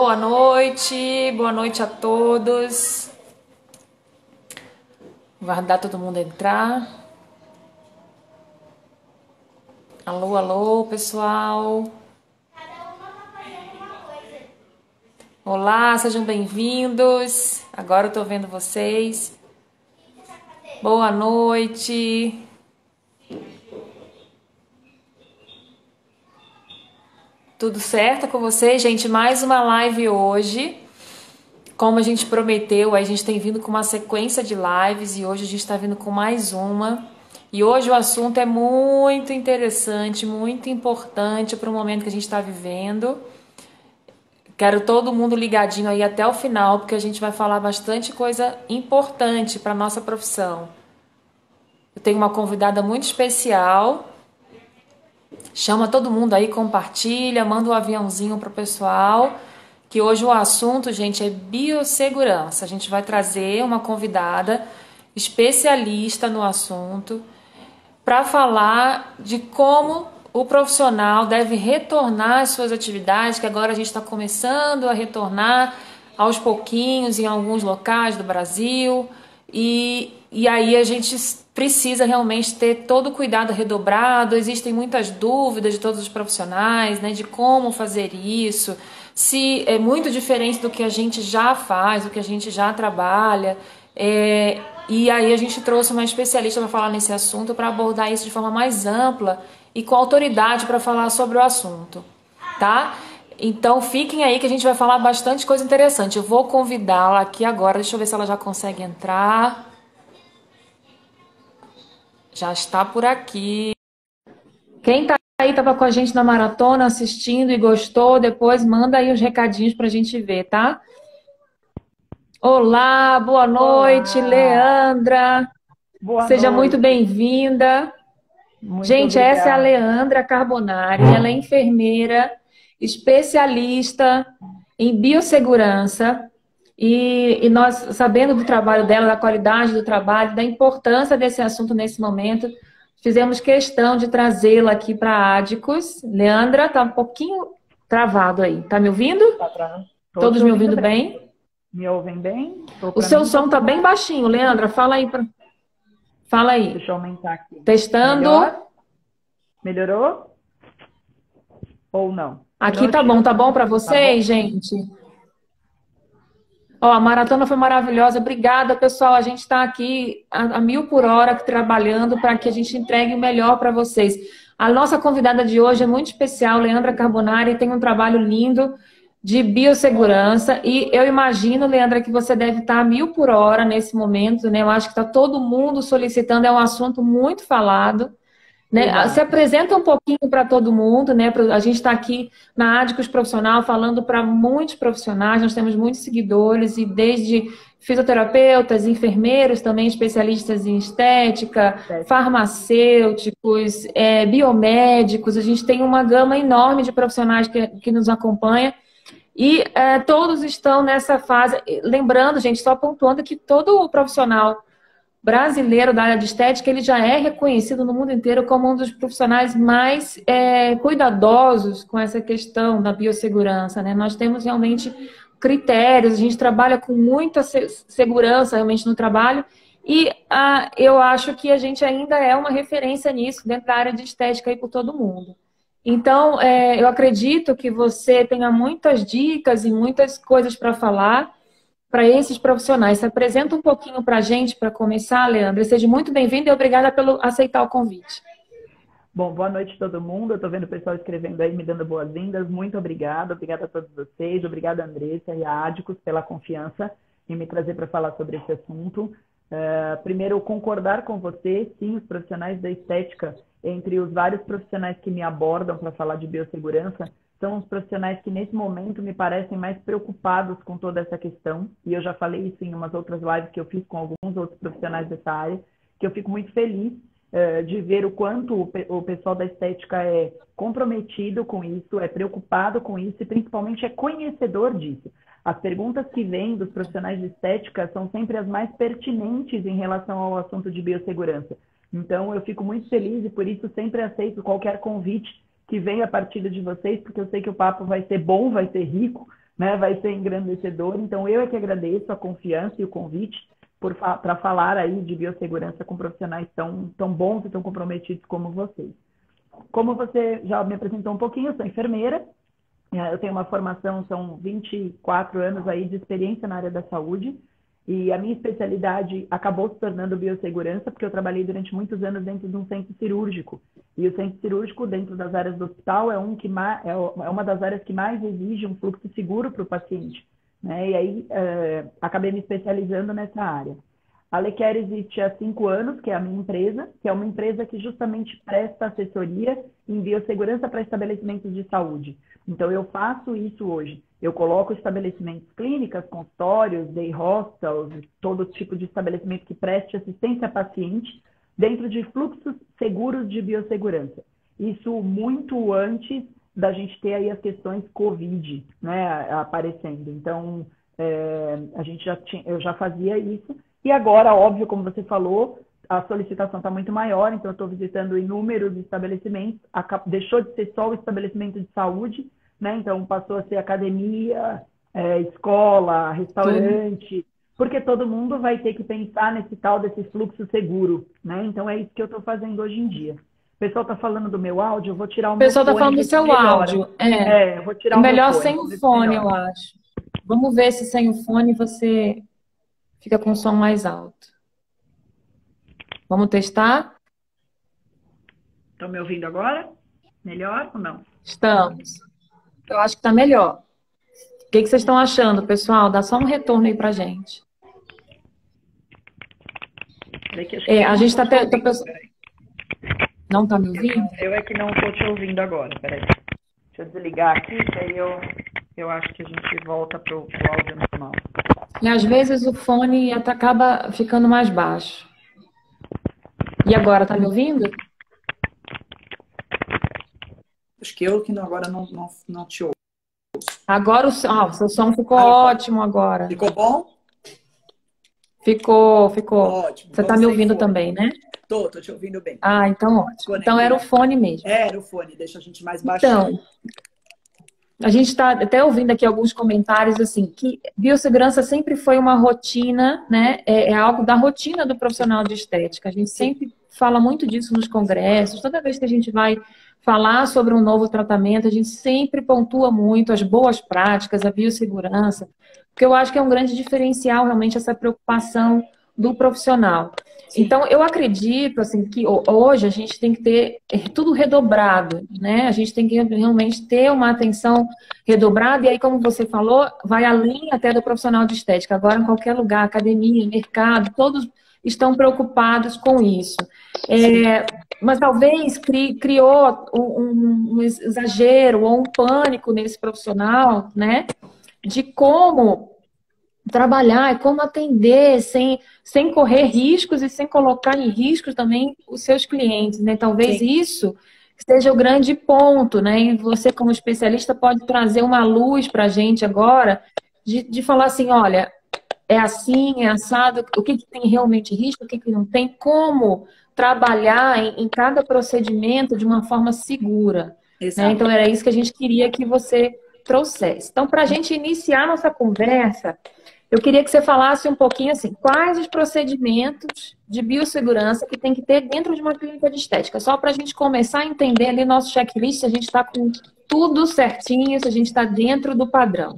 Boa noite a todos. Guardar todo mundo entrar. Alô, alô, pessoal. Olá, sejam bem-vindos. Agora eu tô vendo vocês. Boa noite. Tudo certo com vocês, gente? Mais uma live hoje. Como a gente prometeu, a gente tem vindo com uma sequência de lives e hoje a gente está vindo com mais uma. E hoje o assunto é muito interessante, muito importante para o momento que a gente está vivendo. Quero todo mundo ligadinho aí até o final, porque a gente vai falar bastante coisa importante para a nossa profissão. Eu tenho uma convidada muito especial. Chama todo mundo aí, compartilha, manda um aviãozinho pro pessoal, que hoje o assunto, gente, é biossegurança. A gente vai trazer uma convidada especialista no assunto para falar de como o profissional deve retornar às suas atividades, que agora a gente está começando a retornar aos pouquinhos em alguns locais do Brasil. E aí a gente precisa realmente ter todo o cuidado redobrado. Existem muitas dúvidas de todos os profissionais, né, de como fazer isso, se é muito diferente do que a gente já faz, do que a gente já trabalha. E aí a gente trouxe uma especialista para falar nesse assunto, para abordar isso de forma mais ampla e com autoridade para falar sobre o assunto, tá? Então fiquem aí que a gente vai falar bastante coisa interessante. Eu vou convidá-la aqui agora, deixa eu ver se ela já consegue entrar. Já está por aqui. Quem tá aí, tava com a gente na maratona assistindo e gostou, depois manda aí os recadinhos pra gente ver, tá? Olá, boa noite, Olá, Leandra. boa Seja muito noite, bem-vinda. muito Gente, essa é a obrigada. Leandra Carbonari, ela é enfermeira, especialista em biossegurança, e nós, sabendo do trabalho dela, da qualidade do trabalho, da importância desse assunto nesse momento, fizemos questão de trazê-la aqui para a Ádicos. Leandra, está um pouquinho travado aí. Tá me ouvindo? Tô Todos te me ouvindo ouvindo bem. bem? Me ouvem bem? O Para seu mim tá som está tudo bem bem. baixinho, Leandra. Fala aí. Fala aí. Deixa eu aumentar aqui. Testando. Melhor? Melhorou ou não? Senão Aqui eu tiro tá bom também, para tá vocês, bom? gente? Ó, a maratona foi maravilhosa. Obrigada, pessoal. A gente está aqui a mil por hora trabalhando para que a gente entregue o melhor para vocês. A nossa convidada de hoje é muito especial, Leandra Carbonari, tem um trabalho lindo de biossegurança. E eu imagino, Leandra, que você deve estar a mil por hora nesse momento, né? Eu acho que está todo mundo solicitando, é um assunto muito falado. Né? Se Exato. apresenta um pouquinho para todo mundo, né? A gente está aqui na Ádicos Profissional falando para muitos profissionais, nós temos muitos seguidores, e desde fisioterapeutas, enfermeiros, também especialistas em estética, Estética. farmacêuticos, biomédicos, a gente tem uma gama enorme de profissionais que nos acompanha. E todos estão nessa fase. Lembrando, gente, só pontuando que todo o profissional brasileiro da área de estética, ele já é reconhecido no mundo inteiro como um dos profissionais mais cuidadosos com essa questão da biossegurança, né? Nós temos realmente critérios, a gente trabalha com muita segurança realmente no trabalho, e eu acho que a gente ainda é uma referência nisso dentro da área de estética aí por todo mundo. Então, eu acredito que você tenha muitas dicas e muitas coisas para falar para esses profissionais. Se apresenta um pouquinho para a gente, para começar, Leandra. Seja muito bem-vinda e obrigada pelo aceitar o convite. Bom, boa noite a todo mundo. Eu tô vendo o pessoal escrevendo aí, me dando boas-vindas. Muito obrigada. Obrigada a todos vocês. Obrigada, Andressa e a Ádicos, pela confiança em me trazer para falar sobre esse assunto. Primeiro, concordar com você, sim, os profissionais da estética, entre os vários profissionais que me abordam para falar de biossegurança, são os profissionais que nesse momento me parecem mais preocupados com toda essa questão, e eu já falei isso em umas outras lives que eu fiz com alguns outros profissionais dessa área, que eu fico muito feliz de ver o quanto o pessoal da estética é comprometido com isso, é preocupado com isso e principalmente é conhecedor disso. As perguntas que vêm dos profissionais de estética são sempre as mais pertinentes em relação ao assunto de biossegurança. Então, eu fico muito feliz e por isso sempre aceito qualquer convite que venha a partir de vocês, porque eu sei que o papo vai ser bom, vai ser rico, né? Vai ser engrandecedor. Então, eu é que agradeço a confiança e o convite para falar aí de biossegurança com profissionais tão bons e tão comprometidos como vocês. Como você já me apresentou um pouquinho, eu sou enfermeira, eu tenho uma formação, são 24 anos aí de experiência na área da saúde, e a minha especialidade acabou se tornando biossegurança, porque eu trabalhei durante muitos anos dentro de um centro cirúrgico. E o centro cirúrgico, dentro das áreas do hospital, é uma das áreas que mais exige um fluxo seguro para o paciente, né? E aí acabei me especializando nessa área. A Lequer existe há 5 anos, que é a minha empresa, que é uma empresa que justamente presta assessoria em biossegurança para estabelecimentos de saúde. Então, eu faço isso hoje. Eu coloco estabelecimentos clínicas, consultórios, day hospitals, todo tipo de estabelecimento que preste assistência a paciente dentro de fluxos seguros de biossegurança. Isso muito antes da gente ter aí as questões COVID, né, aparecendo. Então, eu já fazia isso. E agora, óbvio, como você falou, a solicitação está muito maior, então eu estou visitando inúmeros estabelecimentos, deixou de ser só o estabelecimento de saúde, né? Então passou a ser academia, escola, restaurante, porque todo mundo vai ter que pensar nesse tal desse fluxo seguro, né? Então é isso que eu estou fazendo hoje em dia. O pessoal está falando do meu áudio, eu vou tirar o O meu pessoal está fone, falando do ver se seu melhora. áudio. Eu vou tirar É o meu melhor fone, sem o vamos ver se fone, eu melhora. acho. Vamos ver se sem o fone você fica com o som mais alto. Vamos testar? Estão me ouvindo agora? Melhor ou não? Estamos. Eu acho que está melhor. O que vocês estão achando, pessoal? Dá só um retorno aí pra gente. A gente está... Não está me ouvindo? Eu é que não estou te ouvindo agora, peraí. Deixa eu desligar aqui, que aí eu acho que a gente volta pro áudio normal. E às vezes o fone acaba ficando mais baixo. E agora, tá me ouvindo? Acho que eu que agora não te ouço. Agora o seu som ficou ótimo agora. Ficou bom? Ficou. Ótimo. Você tá me ouvindo também, né? Tô te ouvindo bem. Ah, então ótimo. Então era o fone mesmo. Era o fone, deixa a gente mais baixinho. Então, a gente está até ouvindo aqui alguns comentários assim, que biossegurança sempre foi uma rotina, né? É algo da rotina do profissional de estética. A gente sempre fala muito disso nos congressos. Toda vez que a gente vai falar sobre um novo tratamento, a gente sempre pontua muito as boas práticas, a biossegurança, porque eu acho que é um grande diferencial realmente essa preocupação do profissional. Sim. Então, eu acredito assim, que hoje a gente tem que ter tudo redobrado, né? A gente tem que realmente ter uma atenção redobrada, e aí, como você falou, vai além até do profissional de estética. Agora, em qualquer lugar, academia, mercado, todos estão preocupados com isso. Mas talvez criou um exagero ou um pânico nesse profissional, né? De como trabalhar e como atender sem correr riscos e sem colocar em risco também os seus clientes, né? Talvez Sim. isso seja o grande ponto, né? E você, como especialista, pode trazer uma luz para a gente agora de falar assim, olha, é assim, é assado, o que tem realmente risco, o que não tem, como trabalhar em cada procedimento de uma forma segura. Né? Então, era isso que a gente queria que você trouxesse. Então, para a gente iniciar nossa conversa, eu queria que você falasse um pouquinho assim, quais os procedimentos de biossegurança que tem que ter dentro de uma clínica de estética, só para a gente começar a entender ali nosso checklist, se a gente está com tudo certinho, se a gente está dentro do padrão.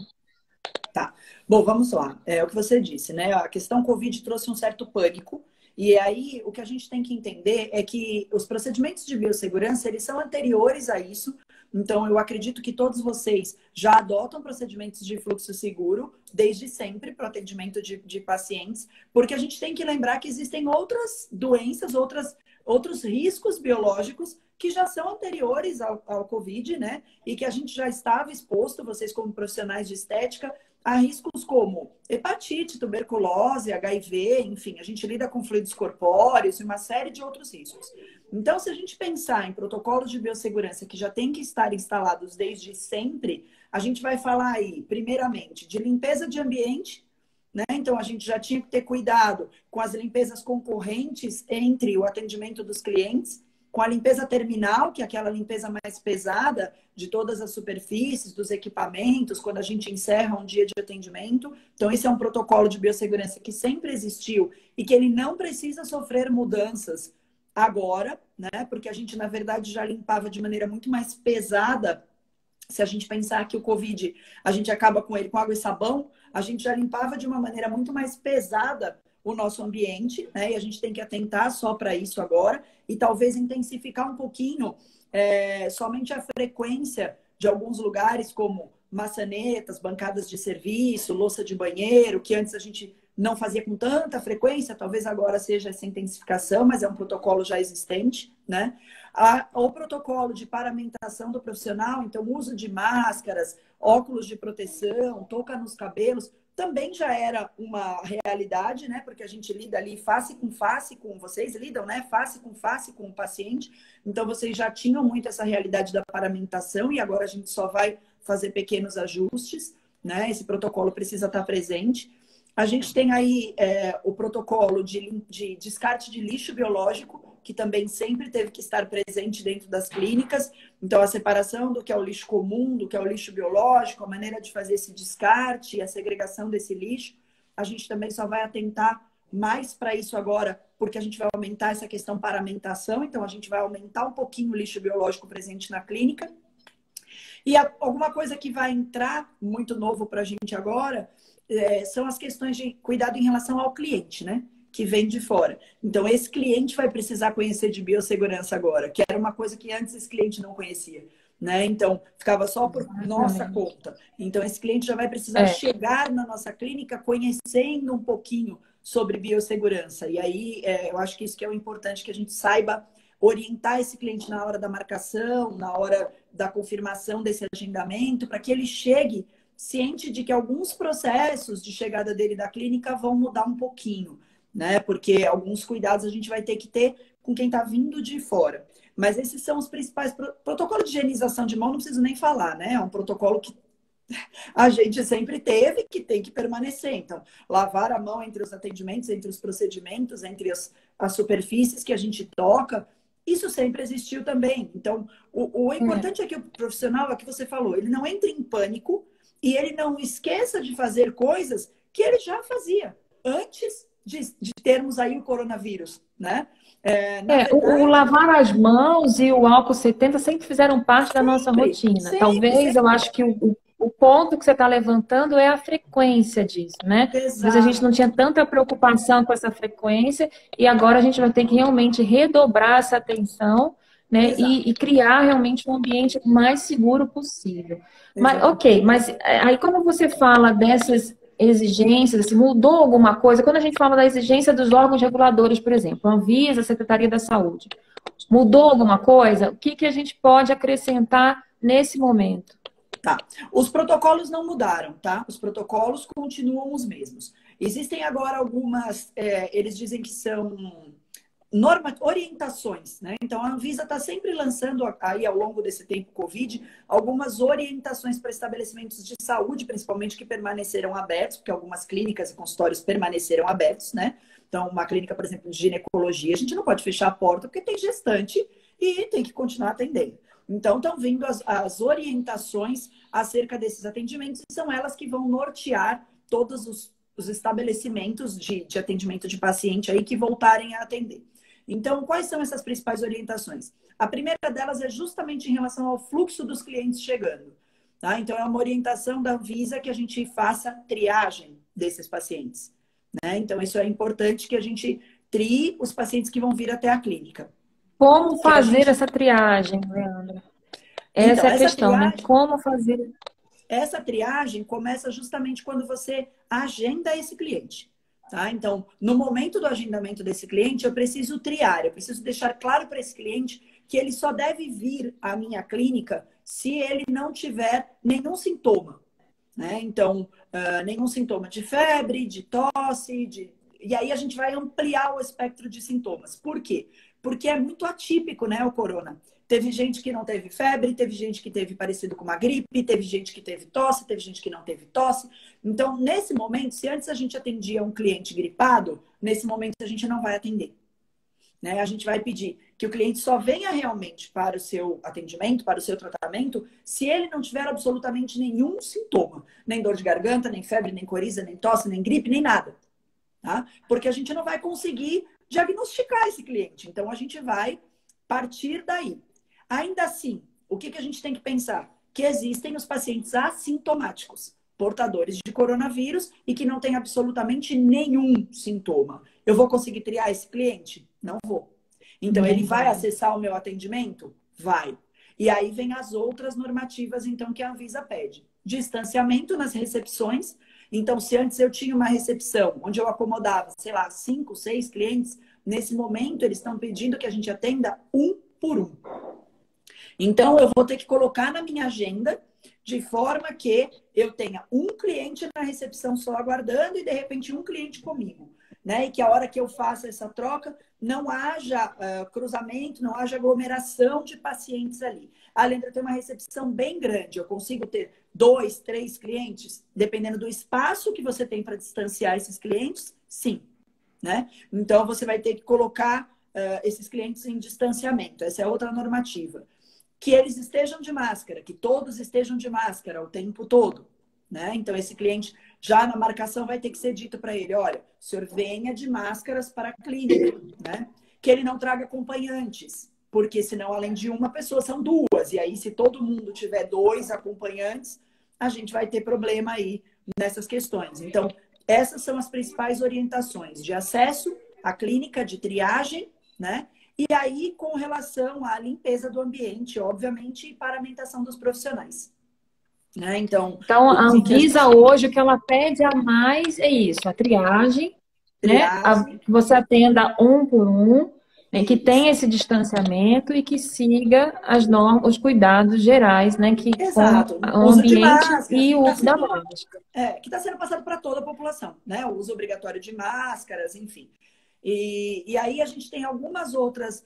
Tá. Bom, vamos lá. É o que você disse, né? A questão Covid trouxe um certo pânico. E aí, o que a gente tem que entender é que os procedimentos de biossegurança, eles são anteriores a isso. Então, eu acredito que todos vocês já adotam procedimentos de fluxo seguro desde sempre para o atendimento de pacientes, porque a gente tem que lembrar que existem outras doenças, outros riscos biológicos que já são anteriores ao Covid, né? E que a gente já estava exposto, vocês como profissionais de estética, a riscos como hepatite, tuberculose, HIV, enfim, a gente lida com fluidos corpóreos e uma série de outros riscos. Então, se a gente pensar em protocolos de biossegurança que já tem que estar instalados desde sempre, a gente vai falar aí, primeiramente, de limpeza de ambiente, né? Então, a gente já tinha que ter cuidado com as limpezas concorrentes entre o atendimento dos clientes. com a limpeza terminal, que é aquela limpeza mais pesada de todas as superfícies, dos equipamentos, quando a gente encerra um dia de atendimento. Então, esse é um protocolo de biossegurança que sempre existiu e que ele não precisa sofrer mudanças agora, né? Porque a gente, na verdade, já limpava de maneira muito mais pesada. Se a gente pensar que o Covid, a gente acaba com ele com água e sabão, a gente já limpava de uma maneira muito mais pesada o nosso ambiente, né? E a gente tem que atentar só para isso agora e talvez intensificar um pouquinho somente a frequência de alguns lugares, como maçanetas, bancadas de serviço, louça de banheiro, que antes a gente não fazia com tanta frequência, talvez agora seja essa intensificação, mas é um protocolo já existente, né? O protocolo de paramentação do profissional, então uso de máscaras, óculos de proteção, touca nos cabelos, também já era uma realidade, né? Porque a gente lida ali face com vocês, lidam, né? Face com o paciente. Então, vocês já tinham muito essa realidade da paramentação e agora a gente só vai fazer pequenos ajustes, né? Esse protocolo precisa estar presente. A gente tem aí o protocolo de descarte de lixo biológico, que também sempre teve que estar presente dentro das clínicas. Então, a separação do que é o lixo comum, do que é o lixo biológico, a maneira de fazer esse descarte e a segregação desse lixo, a gente também só vai atentar mais para isso agora, porque a gente vai aumentar essa questão paramentação, então a gente vai aumentar um pouquinho o lixo biológico presente na clínica. E alguma coisa que vai entrar muito novo para a gente agora são as questões de cuidado em relação ao cliente, né? Que vem de fora. Então, esse cliente vai precisar conhecer de biossegurança agora, que era uma coisa que antes esse cliente não conhecia, né? Então, ficava só por nossa conta. Então, esse cliente já vai precisar chegar na nossa clínica conhecendo um pouquinho sobre biossegurança. E aí, eu acho que isso que é o importante, que a gente saiba orientar esse cliente na hora da marcação, na hora da confirmação desse agendamento, para que ele chegue ciente de que alguns processos de chegada dele da clínica vão mudar um pouquinho, né? Porque alguns cuidados a gente vai ter que ter com quem está vindo de fora. Mas esses são os principais. Protocolo de higienização de mão, não preciso nem falar, né? É um protocolo que a gente sempre teve, que tem que permanecer. Então, lavar a mão entre os atendimentos, entre os procedimentos, entre as superfícies que a gente toca, isso sempre existiu também. Então, o importante é que o profissional, é o que você falou, ele não entre em pânico e ele não esqueça de fazer coisas que ele já fazia antes de termos aí o coronavírus, né? Verdade, o lavar as mãos e o álcool 70 sempre fizeram parte da nossa rotina. Talvez eu acho que o ponto que você está levantando é a frequência disso, né? Exato. Mas a gente não tinha tanta preocupação com essa frequência e agora a gente vai ter que realmente redobrar essa atenção, né? E criar realmente um ambiente mais seguro possível. Mas, mas aí quando você fala dessas exigências, assim, mudou alguma coisa? Quando a gente fala da exigência dos órgãos reguladores, por exemplo, a Anvisa, a Secretaria da Saúde, mudou alguma coisa? O que a gente pode acrescentar nesse momento? Tá. Os protocolos não mudaram, tá? Os protocolos continuam os mesmos. Existem agora algumas, eles dizem que são orientações, né? Então, a Anvisa está sempre lançando aí ao longo desse tempo Covid algumas orientações para estabelecimentos de saúde, principalmente que permaneceram abertos, porque algumas clínicas e consultórios permaneceram abertos, né? Então, uma clínica, por exemplo, de ginecologia, a gente não pode fechar a porta porque tem gestante e tem que continuar atendendo. Então, estão vindo as orientações acerca desses atendimentos e são elas que vão nortear todos os estabelecimentos de atendimento de paciente aí que voltarem a atender. Então, quais são essas principais orientações? A primeira delas é justamente em relação ao fluxo dos clientes chegando. Tá? Então, é uma orientação da Anvisa que a gente faça triagem desses pacientes. Né? Então, isso é importante que a gente trie os pacientes que vão vir até a clínica. Como fazer essa triagem, Leandra? Essa é a questão, né? Como fazer? Essa triagem começa justamente quando você agenda esse cliente. Tá? Então, no momento do agendamento desse cliente, eu preciso triar, eu preciso deixar claro para esse cliente que ele só deve vir à minha clínica se ele não tiver nenhum sintoma. Né? Então, nenhum sintoma de febre, de tosse, e aí a gente vai ampliar o espectro de sintomas. Por quê? Porque é muito atípico, né, o corona. Teve gente que não teve febre, teve gente que teve parecido com uma gripe, teve gente que teve tosse, teve gente que não teve tosse. Então, nesse momento, se antes a gente atendia um cliente gripado, nesse momento a gente não vai atender. né? A gente vai pedir que o cliente só venha realmente para o seu atendimento, para o seu tratamento, se ele não tiver absolutamente nenhum sintoma. Nem dor de garganta, nem febre, nem coriza, nem tosse, nem gripe, nem nada. Tá? Porque a gente não vai conseguir diagnosticar esse cliente. Então, a gente vai partir daí. Ainda assim, o que a gente tem que pensar? Que existem os pacientes assintomáticos, portadores de coronavírus e que não têm absolutamente nenhum sintoma. Eu vou conseguir triar esse cliente? Não vou. Então, ele vai acessar o meu atendimento? Vai. E aí vem as outras normativas, então, que a Anvisa pede. Distanciamento nas recepções. Então, se antes eu tinha uma recepção onde eu acomodava, sei lá, 5, 6 clientes, nesse momento eles estão pedindo que a gente atenda um por um. Então, eu vou ter que colocar na minha agenda de forma que eu tenha um cliente na recepção só aguardando e, de repente, um cliente comigo. Né? E que a hora que eu faça essa troca, não haja cruzamento, não haja aglomeração de pacientes ali. Além de eu ter uma recepção bem grande, eu consigo ter 2, 3 clientes, dependendo do espaço que você tem para distanciar esses clientes, sim. Né? Então, você vai ter que colocar esses clientes em distanciamento. Essa é outra normativa. Que eles estejam de máscara, que todos estejam de máscara o tempo todo. Né? Então, esse cliente, já na marcação, vai ter que ser dito para ele, olha, o senhor venha de máscaras para a clínica. Né? Que ele não traga acompanhantes, porque senão, além de uma pessoa, são duas. E aí, se todo mundo tiver 2 acompanhantes, a gente vai ter problema aí nessas questões. Então, essas são as principais orientações de acesso à clínica, de triagem, né? E aí, com relação à limpeza do ambiente, obviamente, e paramentação dos profissionais. Né? Então, a Anvisa hoje, o que ela pede a mais é isso, a triagem, né? Que você atenda um por um, né? Que tenha esse distanciamento e que siga as normas, os cuidados gerais, né? Que exato. Com o ambiente e o uso da máscara. Que está sendo passado para toda a população, né? O uso obrigatório de máscaras, enfim. E aí a gente tem algumas outras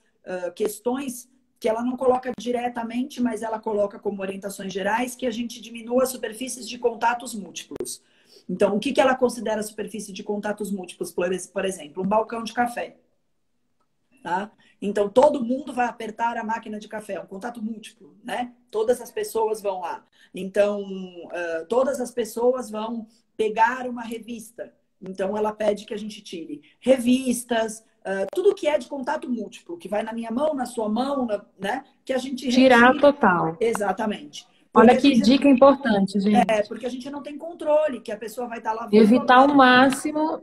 questões que ela não coloca diretamente, mas ela coloca como orientações gerais, que a gente diminua as superfícies de contatos múltiplos. Então, o que ela considera superfície de contatos múltiplos? Por exemplo, um balcão de café. Tá? Então, todo mundo vai apertar a máquina de café, é um contato múltiplo, né? Todas as pessoas vão lá. Então, todas as pessoas vão pegar uma revista. Então, ela pede que a gente tire revistas, tudo que é de contato múltiplo, que vai na minha mão, na sua mão, né? Que a gente tirar total. Exatamente. Porque olha que dica importante, gente. Porque a gente não tem controle, que a pessoa vai estar lavando. Evitar o máximo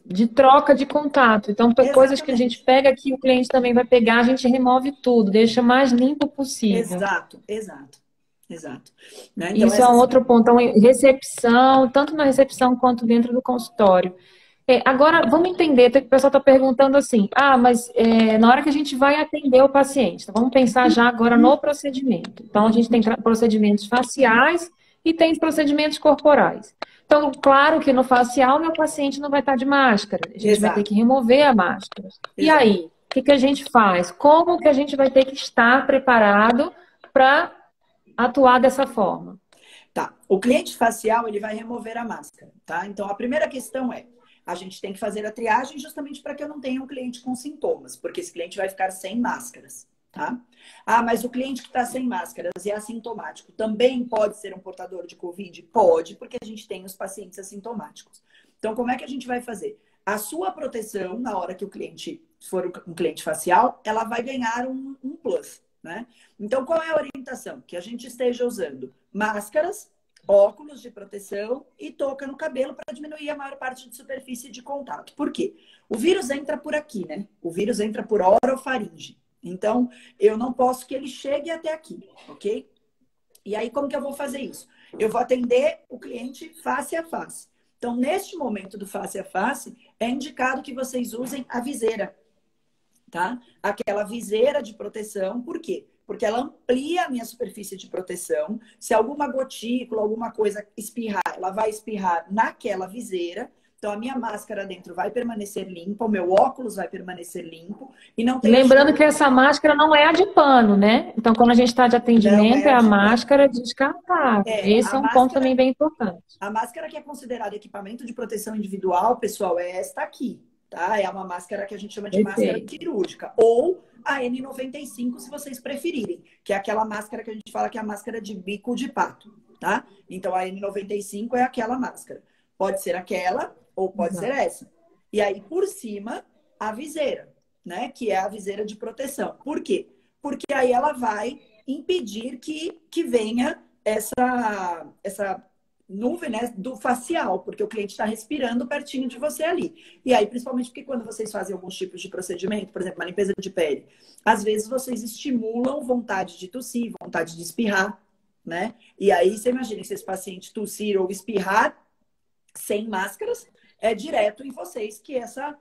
de troca de contato. Então, coisas que a gente pega que o cliente também vai pegar, a gente remove tudo, deixa mais limpo possível. Exato. Né? Então, isso é um outro ponto. Então, recepção, tanto na recepção quanto dentro do consultório. Agora, vamos entender, o pessoal está perguntando assim, mas na hora que a gente vai atender o paciente, então vamos pensar já agora no procedimento. Então, a gente tem procedimentos faciais e tem procedimentos corporais. Então, claro que no facial, meu paciente não vai estar de máscara. A gente vai ter que remover a máscara. E aí, o que a gente faz? Como que a gente vai ter que estar preparado para atuar dessa forma? Tá. O cliente facial, ele vai remover a máscara, tá? Então, a primeira questão a gente tem que fazer a triagem justamente para que eu não tenha um cliente com sintomas, porque esse cliente vai ficar sem máscaras, tá? Mas o cliente que está sem máscaras e é assintomático também pode ser um portador de Covid? Pode, porque a gente tem os pacientes assintomáticos. Então, como é que a gente vai fazer? A sua proteção, na hora que o cliente for um cliente facial, ela vai ganhar um plus, né? Então, qual é a orientação? Que a gente esteja usando máscaras, óculos de proteção e touca no cabelo para diminuir a maior parte de superfície de contato. Por quê? O vírus entra por aqui, né? O vírus entra por orofaringe. Então, eu não posso que ele chegue até aqui, ok? E aí, como que eu vou fazer isso? Eu vou atender o cliente face a face. Então, neste momento do face a face, é indicado que vocês usem a viseira, tá? Aquela viseira de proteção, por quê? Porque ela amplia a minha superfície de proteção. Se alguma gotícula, alguma coisa espirrar, ela vai espirrar naquela viseira. Então, a minha máscara dentro vai permanecer limpa, o meu óculos vai permanecer limpo. E não tem lembrando que essa máscara não é a de pano, né? Então, quando a gente está de atendimento, é a máscara descartável. Esse é um ponto também bem importante. A máscara que é considerada equipamento de proteção individual, pessoal, é esta aqui. tá? É uma máscara que a gente chama de máscara Perfeito. cirúrgica. Ou a N95, se vocês preferirem, que é aquela máscara que a gente fala que é a máscara de bico de pato, tá? Então, a N95 é aquela máscara. Pode ser aquela ou pode ser Exato. essa. E aí, por cima, a viseira, né? Que é a viseira de proteção. Por quê? Porque aí ela vai impedir que venha essa nuvem, né, do facial, porque o cliente está respirando pertinho de você ali. E aí, principalmente porque quando vocês fazem alguns tipos de procedimento, por exemplo, uma limpeza de pele, às vezes vocês estimulam vontade de tossir, vontade de espirrar, né? E aí, você imagina se esse paciente tossir ou espirrar sem máscaras, é direto em vocês essa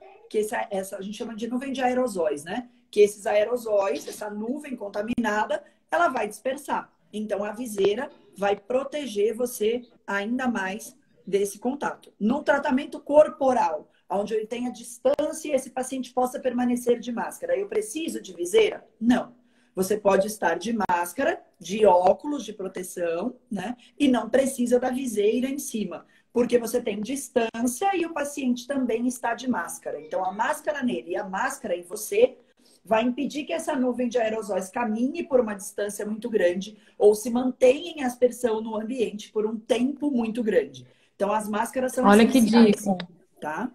a gente chama de nuvem de aerosóis, né? Que esses aerosóis, essa nuvem contaminada, ela vai dispersar. Então, a viseira vai proteger você ainda mais desse contato. No tratamento corporal, onde ele tenha distância e esse paciente possa permanecer de máscara, eu preciso de viseira? Não. Você pode estar de máscara, de óculos de proteção, né? E não precisa da viseira em cima, porque você tem distância e o paciente também está de máscara. Então, a máscara nele e a máscara em você vai impedir que essa nuvem de aerosóis caminhe por uma distância muito grande ou se mantenha em aspersão no ambiente por um tempo muito grande. Então, as máscaras são Olha que essenciais, dica. tá?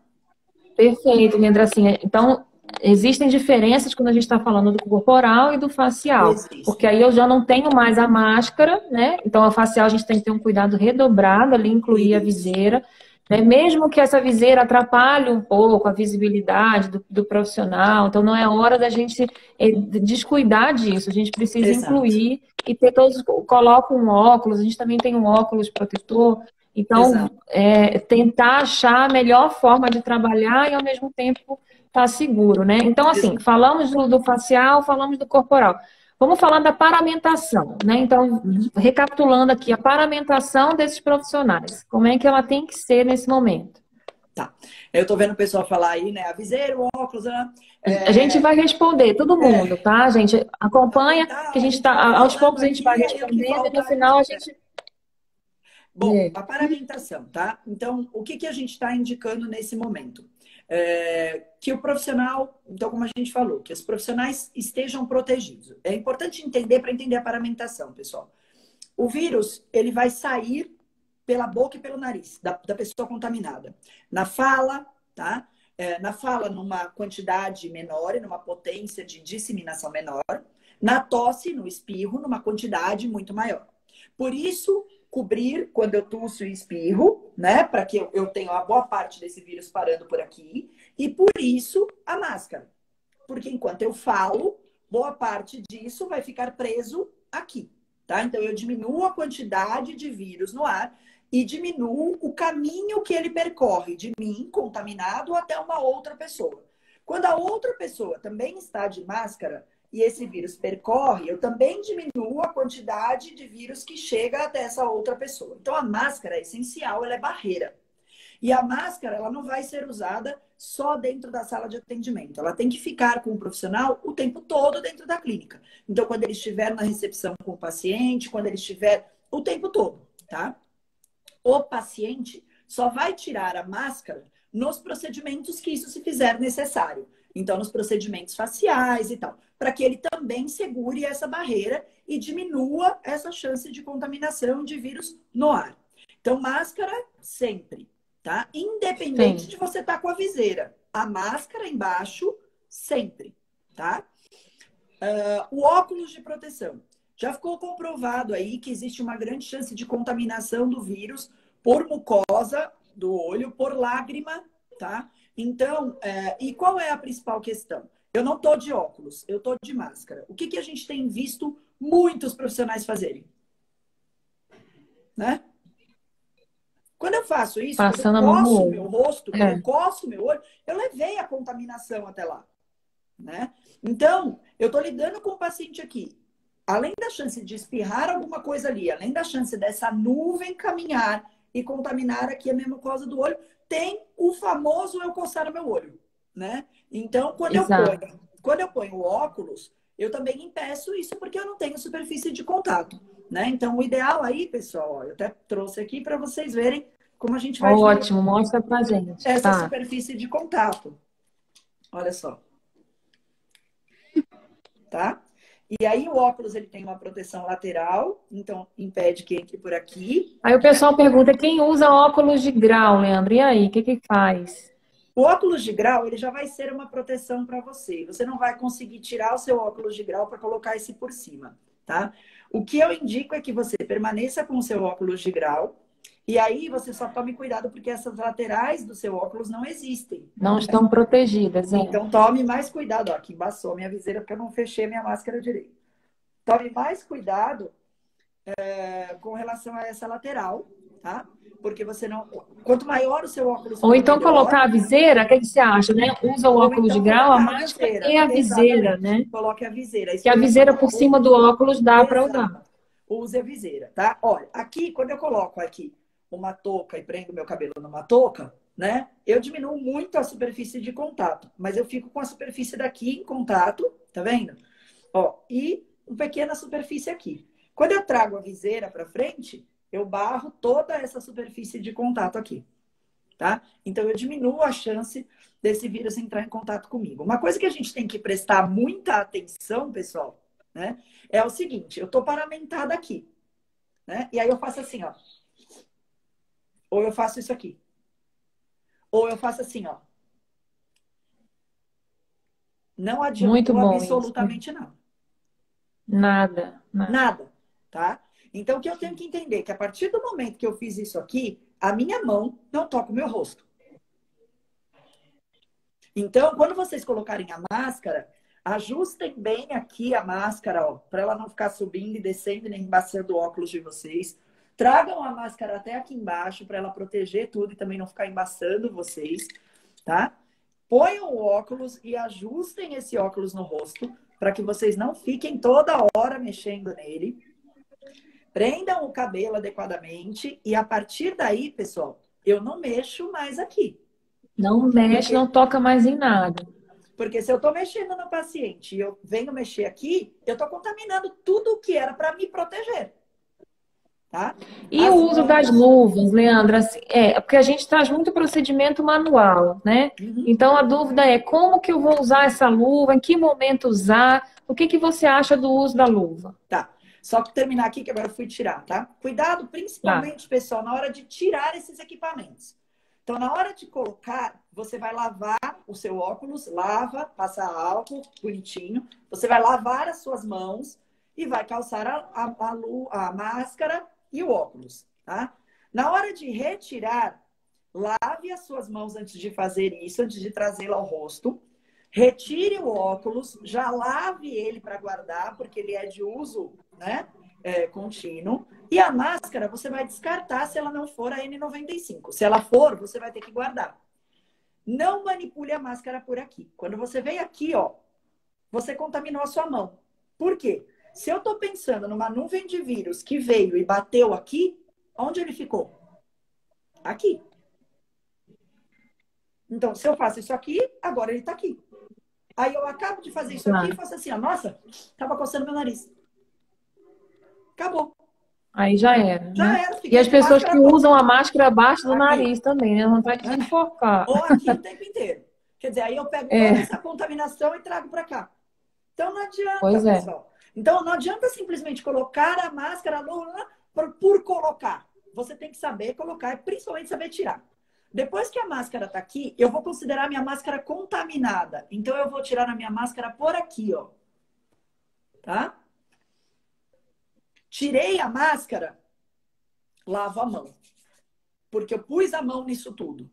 Perfeito, Leandro. Assim, então, existem diferenças quando a gente está falando do corporal e do facial, porque Existem. aí eu já não tenho mais a máscara, né? Então, a facial a gente tem que ter um cuidado redobrado ali, incluir a Isso. viseira, né? Mesmo que essa viseira atrapalhe um pouco a visibilidade do profissional, então não é hora da gente descuidar disso, a gente precisa Exato. incluir e ter todos, coloca um óculos, a gente também tem um óculos protetor. Então, Exato. tentar achar a melhor forma de trabalhar e, ao mesmo tempo, estar seguro, né? Então, assim, Exato. falamos do facial, falamos do corporal. Vamos falar da paramentação, né? Então, recapitulando aqui, a paramentação desses profissionais. Como é que ela tem que ser nesse momento? Tá. Eu tô vendo o pessoal falar aí, né? A viseira, o óculos, né? A gente É, vai responder, todo mundo, tá? Gente, Vamos acompanha, tentar, que a a gente gente vai está, aos falando poucos a gente vai aqui, aí o que respondendo, e no faltar a final gente. a gente. Bom, a paramentação, tá? Então, o que a gente está indicando nesse momento? Que o profissional, então, como a gente falou, que os profissionais estejam protegidos. É importante entender para entender a paramentação, pessoal. O vírus, ele vai sair pela boca e pelo nariz da pessoa contaminada. Na fala, tá? Na fala, numa quantidade menor e numa potência de disseminação menor. Na tosse, no espirro, numa quantidade muito maior. Por isso, cobrir quando eu tuço e espirro, né? Para que eu tenha uma boa parte desse vírus parando por aqui. E por isso, a máscara. Porque enquanto eu falo, boa parte disso vai ficar preso aqui, tá? Então, eu diminuo a quantidade de vírus no ar e diminuo o caminho que ele percorre de mim, contaminado, até uma outra pessoa. Quando a outra pessoa também está de máscara e esse vírus percorre, eu também diminuo a quantidade de vírus que chega até essa outra pessoa. Então, a máscara é essencial, ela é barreira. E a máscara, ela não vai ser usada só dentro da sala de atendimento. Ela tem que ficar com o profissional o tempo todo dentro da clínica. Então, quando ele estiver na recepção com o paciente, quando ele estiver o tempo todo, tá? O paciente só vai tirar a máscara nos procedimentos que isso se fizer necessário. Então, nos procedimentos faciais e tal, para que ele também segure essa barreira e diminua essa chance de contaminação de vírus no ar. Então, máscara sempre, tá? Independente Sim. de você estar com a viseira. A máscara embaixo, sempre, tá? O óculos de proteção. Já ficou comprovado aí que existe uma grande chance de contaminação do vírus por mucosa do olho, por lágrima, tá? Então, e qual é a principal questão? Eu não tô de óculos, eu tô de máscara. O que a gente tem visto muitos profissionais fazerem? Né? Quando eu faço isso, quando eu Passando a mão no coço o meu olho. rosto, quando eu É, coço o meu olho, eu levei a contaminação até lá, né? Então, eu tô lidando com o paciente aqui. Além da chance de espirrar alguma coisa ali, além da chance dessa nuvem caminhar e contaminar aqui a minha mucosa do olho, tem o famoso eu coçar o meu olho, né? Então, exato. quando eu ponho o óculos, eu também impeço isso porque eu não tenho superfície de contato, né? Então, o ideal aí, pessoal, ó, eu até trouxe aqui para vocês verem como a gente vai diminuir Ótimo, mostra pra gente. essa Tá. superfície de contato. Olha só, tá? E aí o óculos ele tem uma proteção lateral, então impede que entre por aqui. Aí o pessoal pergunta, quem usa óculos de grau, Leandro? E aí, o que que faz? O óculos de grau, ele já vai ser uma proteção para você. Você não vai conseguir tirar o seu óculos de grau para colocar esse por cima, tá? O que eu indico é que você permaneça com o seu óculos de grau e aí você só tome cuidado porque essas laterais do seu óculos não existem. Não estão protegidas, é. Então tome mais cuidado. Ó, aqui embaçou a minha viseira porque eu não fechei minha máscara direito. Tome mais cuidado com relação a essa lateral, tá? Porque você não. Quanto maior o seu óculos Ou for, então melhor. colocar a viseira, o que que você acha, né? Usa o Ou óculos de então grau, a colocar a máscara viseira. e a viseira, Exatamente. né? Coloque a viseira. Isso Que que a eu ia viseira falar. por cima do óculos dá para usar. Exato. Use a viseira, tá? Olha, aqui, quando eu coloco aqui uma touca e prendo meu cabelo numa touca, né? Eu diminuo muito a superfície de contato, mas eu fico com a superfície daqui em contato, tá vendo? Ó, e uma pequena superfície aqui. Quando eu trago a viseira para frente, eu barro toda essa superfície de contato aqui, tá? Então eu diminuo a chance desse vírus entrar em contato comigo. Uma coisa que a gente tem que prestar muita atenção, pessoal, né? É o seguinte, eu tô paramentada aqui, né? E aí eu faço assim, ó. Ou eu faço isso aqui. Ou eu faço assim, ó. Não Muito adiantou bom isso. absolutamente nada. Nada, nada. Nada, tá? Então, o que eu tenho que entender? Que a partir do momento que eu fiz isso aqui, a minha mão não toca o meu rosto. Então, quando vocês colocarem a máscara, ajustem bem aqui a máscara, ó, para ela não ficar subindo e descendo nem embaçando o óculos de vocês. Tragam a máscara até aqui embaixo para ela proteger tudo e também não ficar embaçando vocês, tá? Ponham o óculos e ajustem esse óculos no rosto para que vocês não fiquem toda hora mexendo nele. Prendam o cabelo adequadamente e a partir daí, pessoal, eu não mexo mais aqui. Não mexe, não toca mais em nada. Porque se eu estou mexendo no paciente e eu venho mexer aqui, eu estou contaminando tudo o que era para me proteger. Tá? E o uso das luvas, Leandra, assim, porque a gente traz muito procedimento manual, né? Então a dúvida é como que eu vou usar essa luva, em que momento usar, o que que você acha do uso da luva? Tá. Só que terminar aqui que agora eu fui tirar, tá? Cuidado, principalmente, pessoal, na hora de tirar esses equipamentos. Então, na hora de colocar, você vai lavar o seu óculos, lava, passa álcool, bonitinho. Você vai lavar as suas mãos e vai calçar a máscara e o óculos, tá? Na hora de retirar, lave as suas mãos antes de fazer isso, antes de trazê-lo ao rosto. Retire o óculos, já lave ele para guardar, porque ele é de uso, né, contínuo. E a máscara você vai descartar se ela não for a N95. Se ela for, você vai ter que guardar. Não manipule a máscara por aqui. Quando você vem aqui, ó, você contaminou a sua mão. Por quê? Se eu estou pensando numa nuvem de vírus que veio e bateu aqui, onde ele ficou? Aqui. Então, se eu faço isso aqui, agora ele está aqui. Aí eu acabo de fazer isso aqui e faço assim, ó, nossa, tava coçando meu nariz. Acabou. Aí já era, Já né? era. E as pessoas que usam a máscara abaixo do aqui. Nariz também, né? Vontade de enforcar. Ou aqui o tempo inteiro. Quer dizer, aí eu pego toda essa contaminação e trago para cá. Então não adianta, pessoal. Então não adianta simplesmente colocar a máscara por colocar. Você tem que saber colocar e principalmente saber tirar. Depois que a máscara tá aqui, eu vou considerar minha máscara contaminada. Então eu vou tirar a minha máscara por aqui, ó. Tá? Tirei a máscara, lavo a mão. Porque eu pus a mão nisso tudo.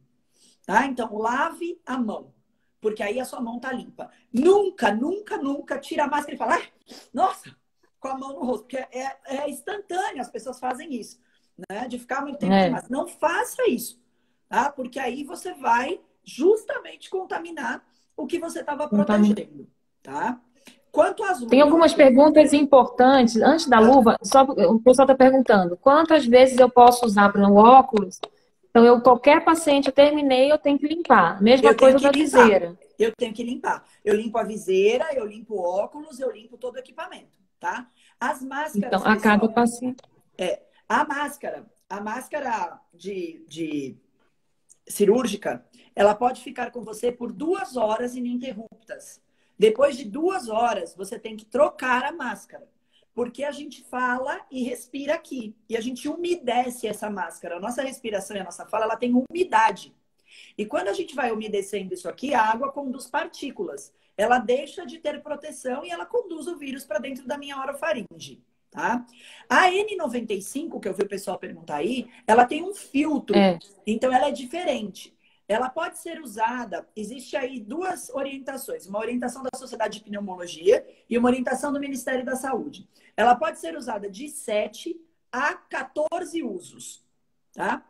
Tá? Então, lave a mão. Porque aí a sua mão tá limpa. Nunca, nunca, nunca tira a máscara e fala, nossa, com a mão no rosto. Porque é instantâneo, as pessoas fazem isso. Né? De ficar muito tempo de máscara. Não faça isso. Tá? Porque aí você vai justamente contaminar o que você estava protegendo. Tá? Quanto às luvas... Tem algumas perguntas importantes. Antes da luva, só o pessoal está perguntando, quantas vezes eu posso usar para o óculos? Então, qualquer paciente, eu terminei, eu tenho que limpar. Mesma coisa da viseira. Eu tenho que limpar. Eu limpo a viseira, eu limpo o óculos, eu limpo todo o equipamento, tá? As máscaras... Então, a cada paciente. A máscara cirúrgica, ela pode ficar com você por 2 horas ininterruptas. Depois de 2 horas, você tem que trocar a máscara. Porque a gente fala e respira aqui. E a gente umedece essa máscara. A nossa respiração e a nossa fala, ela tem umidade. E quando a gente vai umedecendo isso aqui, a água conduz partículas. Ela deixa de ter proteção e ela conduz o vírus para dentro da minha orofaringe. Tá? A N95, que eu vi o pessoal perguntar aí, ela tem um filtro. Então, ela é diferente. Ela pode ser usada, existe aí 2 orientações, uma orientação da Sociedade de Pneumologia e uma orientação do Ministério da Saúde. Ela pode ser usada de 7 a 14 usos, tá?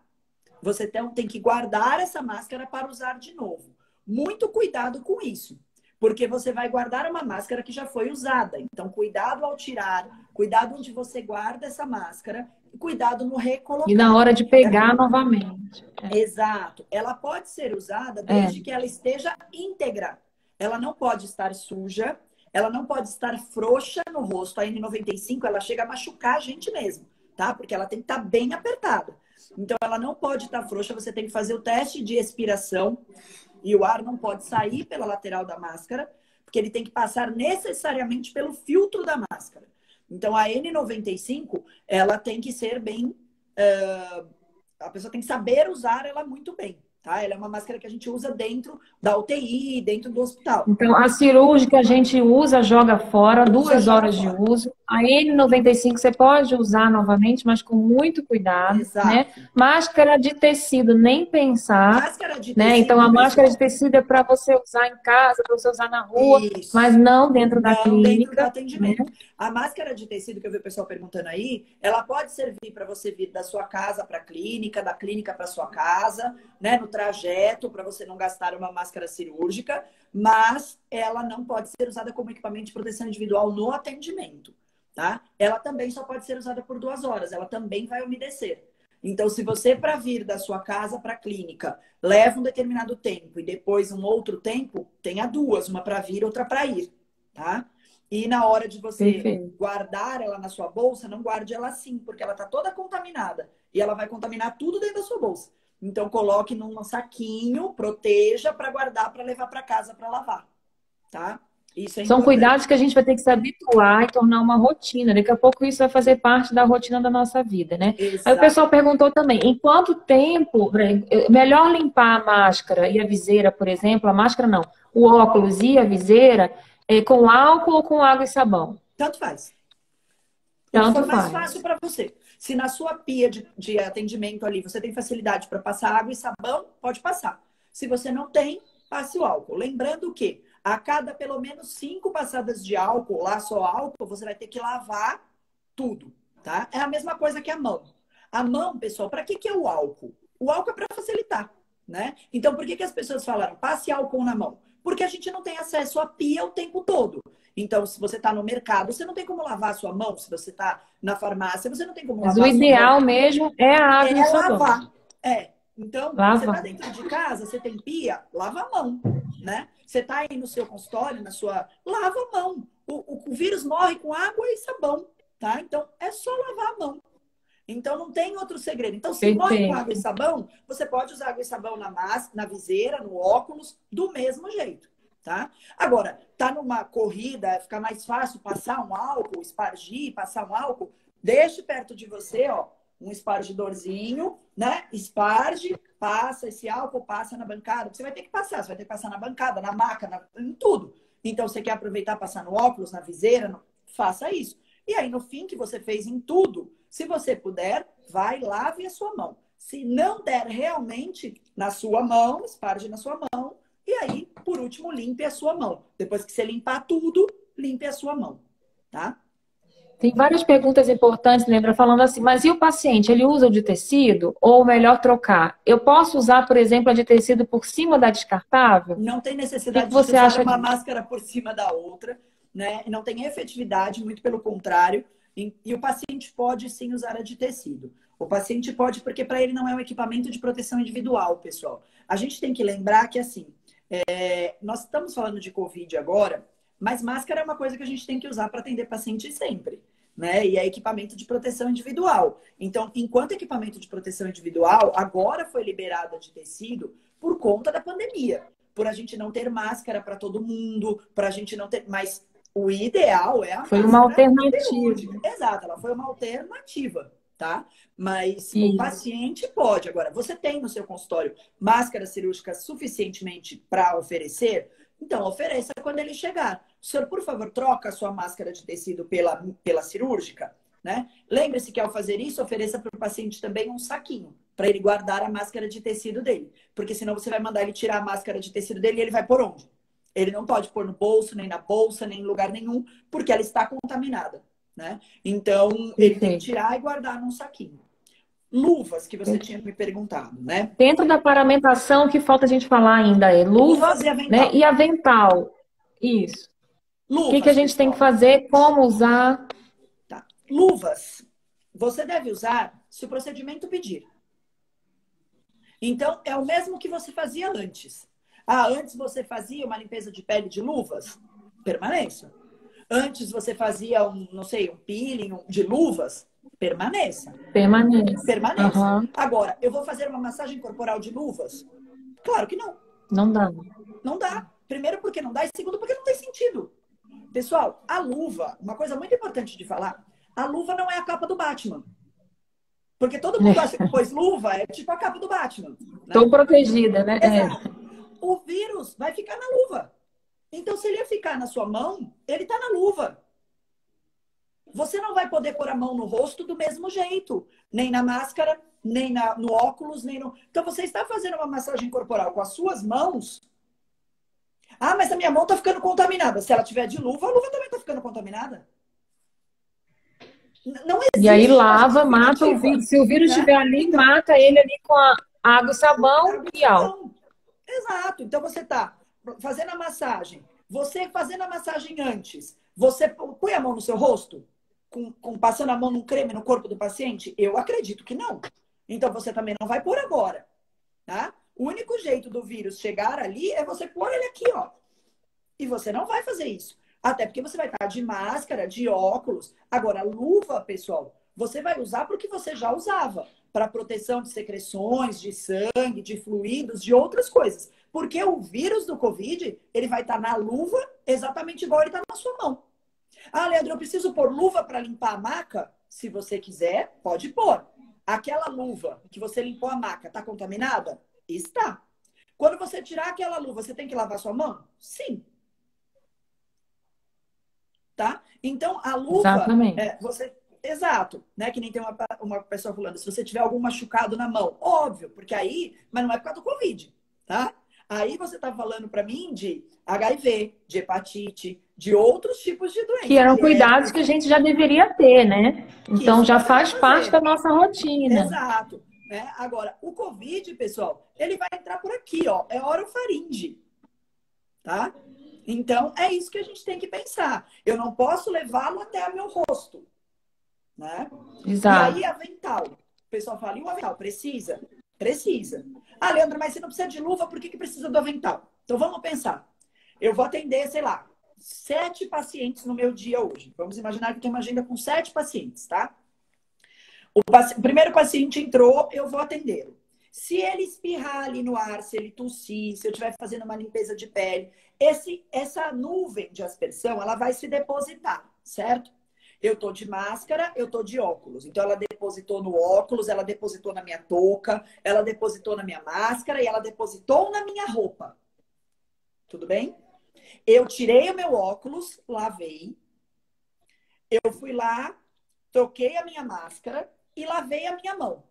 Você tem que guardar essa máscara para usar de novo. Muito cuidado com isso, porque você vai guardar uma máscara que já foi usada. Então, cuidado ao tirar, cuidado onde você guarda essa máscara, cuidado no recolocar. E na hora de pegar novamente. Exato. Ela pode ser usada desde que ela esteja íntegra. Ela não pode estar suja, ela não pode estar frouxa no rosto. A N95, ela chega a machucar a gente mesmo, tá? Porque ela tem que estar bem apertada. Então, ela não pode estar frouxa, você tem que fazer o teste de expiração e o ar não pode sair pela lateral da máscara, porque ele tem que passar necessariamente pelo filtro da máscara. Então, a N95, ela tem que ser bem... a pessoa tem que saber usar ela muito bem, tá? Ela é uma máscara que a gente usa dentro da UTI, dentro do hospital. Então, a cirúrgica a gente usa, joga fora, 2 horas de uso. A N95 você pode usar novamente, mas com muito cuidado, né? Máscara de tecido, nem pensar. Máscara de né? tecido, então, a máscara de tecido é para você usar em casa, para você usar na rua, mas não dentro da clínica. Dentro do atendimento. Né? A máscara de tecido, que eu vi o pessoal perguntando aí, ela pode servir para você vir da sua casa para a clínica, da clínica para sua casa, né? No trajeto, para você não gastar uma máscara cirúrgica, mas ela não pode ser usada como equipamento de proteção individual no atendimento. Tá? Ela também só pode ser usada por 2 horas, ela também vai umedecer. Então, se você, para vir da sua casa para a clínica, leva um determinado tempo e depois um outro tempo, tenha 2, uma para vir, outra para ir, tá? E na hora de você guardar ela na sua bolsa, não guarde ela assim, porque ela está toda contaminada e ela vai contaminar tudo dentro da sua bolsa. Então, coloque num saquinho, proteja para guardar, para levar para casa para lavar, tá? Isso é São importante. cuidados que a gente vai ter que se habituar e tornar uma rotina. Daqui a pouco isso vai fazer parte da rotina da nossa vida, né? Exato. Aí o pessoal perguntou também, em quanto tempo, melhor limpar a máscara e a viseira, por exemplo, a máscara não, o óculos e a viseira, com álcool ou com água e sabão? Tanto faz. Tanto for mais faz. fácil para você. Se na sua pia de atendimento ali você tem facilidade para passar água e sabão, pode passar. Se você não tem, passe o álcool. Lembrando que a cada pelo menos 5 passadas de álcool, lá só álcool, você vai ter que lavar tudo, tá? É a mesma coisa que a mão. A mão, pessoal, para que é o álcool? O álcool é para facilitar, né? Então, por que as pessoas falaram passe álcool na mão? Porque a gente não tem acesso à pia o tempo todo. Então, se você está no mercado, você não tem como lavar a sua mão. Se você está na farmácia, você não tem como lavar a sua mão. Mas o ideal mesmo é a água e o sabão. Lavar. Então, você está dentro de casa, você tem pia, lava a mão, né? Você está aí no seu consultório, lava a mão. O vírus morre com água e sabão, tá? Então, é só lavar a mão. Então, não tem outro segredo. Então, se morre com água e sabão, você pode usar água e sabão na máscara, na viseira, no óculos, do mesmo jeito, tá? Agora, tá numa corrida, fica mais fácil passar um álcool, espargir, passar um álcool, deixe perto de você, ó, um espargidorzinho, né? Esparge, passa esse álcool, passa na bancada. Você vai ter que passar na bancada, na maca, em tudo. Então, você quer aproveitar passar no óculos, na viseira, faça isso. E aí, no fim que você fez em tudo, se você puder, vai, lave a sua mão. Se não der realmente na sua mão, esparge na sua mão. E aí, por último, limpe a sua mão. Depois que você limpar tudo, limpe a sua mão, tá? Tem várias perguntas importantes, lembra? Falando assim, mas e o paciente? Ele usa o de tecido ou melhor trocar? Eu posso usar, por exemplo, a de tecido por cima da descartável? Não tem necessidade de você usar uma máscara por cima da outra, né? Não tem efetividade, muito pelo contrário. E o paciente pode sim usar a de tecido. O paciente pode, porque para ele não é um equipamento de proteção individual, pessoal. A gente tem que lembrar que, assim, nós estamos falando de Covid agora, mas máscara é uma coisa que a gente tem que usar para atender paciente sempre. né? E é equipamento de proteção individual. Então, enquanto equipamento de proteção individual, agora foi liberado de tecido por conta da pandemia. Por a gente não ter máscara para todo mundo, para a gente não ter... Mas o ideal é a Foi uma máscara alternativa. cirúrgica. Exato, ela foi uma alternativa, tá? Mas o Isso. paciente pode. Agora, você tem no seu consultório máscara cirúrgica suficientemente para oferecer? Então, ofereça quando ele chegar. O senhor, por favor, troca a sua máscara de tecido pela cirúrgica, né? Lembre-se que ao fazer isso, ofereça para o paciente também um saquinho, para ele guardar a máscara de tecido dele. Porque senão você vai mandar ele tirar a máscara de tecido dele e ele vai por onde? Ele não pode pôr no bolso, nem na bolsa, nem em lugar nenhum, porque ela está contaminada, né? Então, ele tem que tirar e guardar num saquinho. Luvas, que você tinha me perguntado, né? Dentro da paramentação, o que falta a gente falar ainda é luva, Luvas e avental. né? E avental. Isso. Luvas, O que a gente tem que fazer? Como usar? Tá. Luvas, você deve usar se o procedimento pedir. Então, é o mesmo que você fazia antes. Ah, antes você fazia uma limpeza de pele de luvas? Permaneça. Antes você fazia não sei, um peeling de luvas? Permaneça. Permaneça. Uhum. Agora, eu vou fazer uma massagem corporal de luvas? Claro que não. Não dá. Não dá. Primeiro porque não dá e segundo porque não tem sentido. Pessoal, a luva, uma coisa muito importante de falar, a luva não é a capa do Batman. Porque todo mundo acha que pôs luva é tipo a capa do Batman. Né? Tô protegida, né? Exato. O vírus vai ficar na luva. Então, se ele ia ficar na sua mão, ele tá na luva. Você não vai poder pôr a mão no rosto do mesmo jeito. Nem na máscara, nem no óculos, nem no... Então, você está fazendo uma massagem corporal com as suas mãos. Ah, mas a minha mão tá ficando contaminada. Se ela tiver de luva, a luva também tá ficando contaminada. Não existe. E aí lava, mata o vírus. Se o vírus estiver ali, mata ele ali com a água, sabão e álcool. Exato. Então, você tá fazendo a massagem. Você fazendo a massagem antes, você põe a mão no seu rosto? Passando a mão num creme no corpo do paciente? Eu acredito que não. Então, você também não vai pôr agora. Tá? O único jeito do vírus chegar ali é você pôr ele aqui, ó. E você não vai fazer isso. Até porque você vai estar de máscara, de óculos. Agora, luva, pessoal, você vai usar porque você já usava. Para proteção de secreções, de sangue, de fluidos, de outras coisas. Porque o vírus do Covid, ele vai estar na luva exatamente igual ele está na sua mão. Ah, Leandro, eu preciso pôr luva para limpar a maca? Se você quiser, pode pôr. Aquela luva que você limpou a maca, está contaminada? Está. Quando você tirar aquela luva, você tem que lavar sua mão? Sim. Tá? Então, a luva... Exatamente. Exato. Né? Que nem tem uma pessoa falando, se você tiver algum machucado na mão. Óbvio, porque aí... Mas não é por causa do Covid, tá? Aí você tá falando para mim de HIV, de hepatite, de outros tipos de doenças. Que eram cuidados que a gente já deveria ter, né? Então, já faz parte da nossa rotina. Exato. Né? Agora, o Covid, pessoal, ele vai entrar por aqui, ó. É orofaringe. Tá? Então, é isso que a gente tem que pensar. Eu não posso levá-lo até o meu rosto. Né? Exato. E aí, avental. O pessoal fala, e o avental? Precisa? Precisa. Ah, Leandro, mas você não precisa de luva, por que precisa do avental? Então, vamos pensar. Eu vou atender, sei lá, 7 pacientes no meu dia hoje. Vamos imaginar que eu tenho uma agenda com 7 pacientes, tá? O primeiro paciente entrou, eu vou atendê-lo. Se ele espirrar ali no ar, se ele tossir, se eu estiver fazendo uma limpeza de pele, essa nuvem de aspersão, ela vai se depositar, certo? Eu tô de máscara, eu tô de óculos. Então, ela depositou no óculos, ela depositou na minha touca, ela depositou na minha máscara e ela depositou na minha roupa. Tudo bem? Eu tirei o meu óculos, lavei. Eu fui lá, troquei a minha máscara e lavei a minha mão.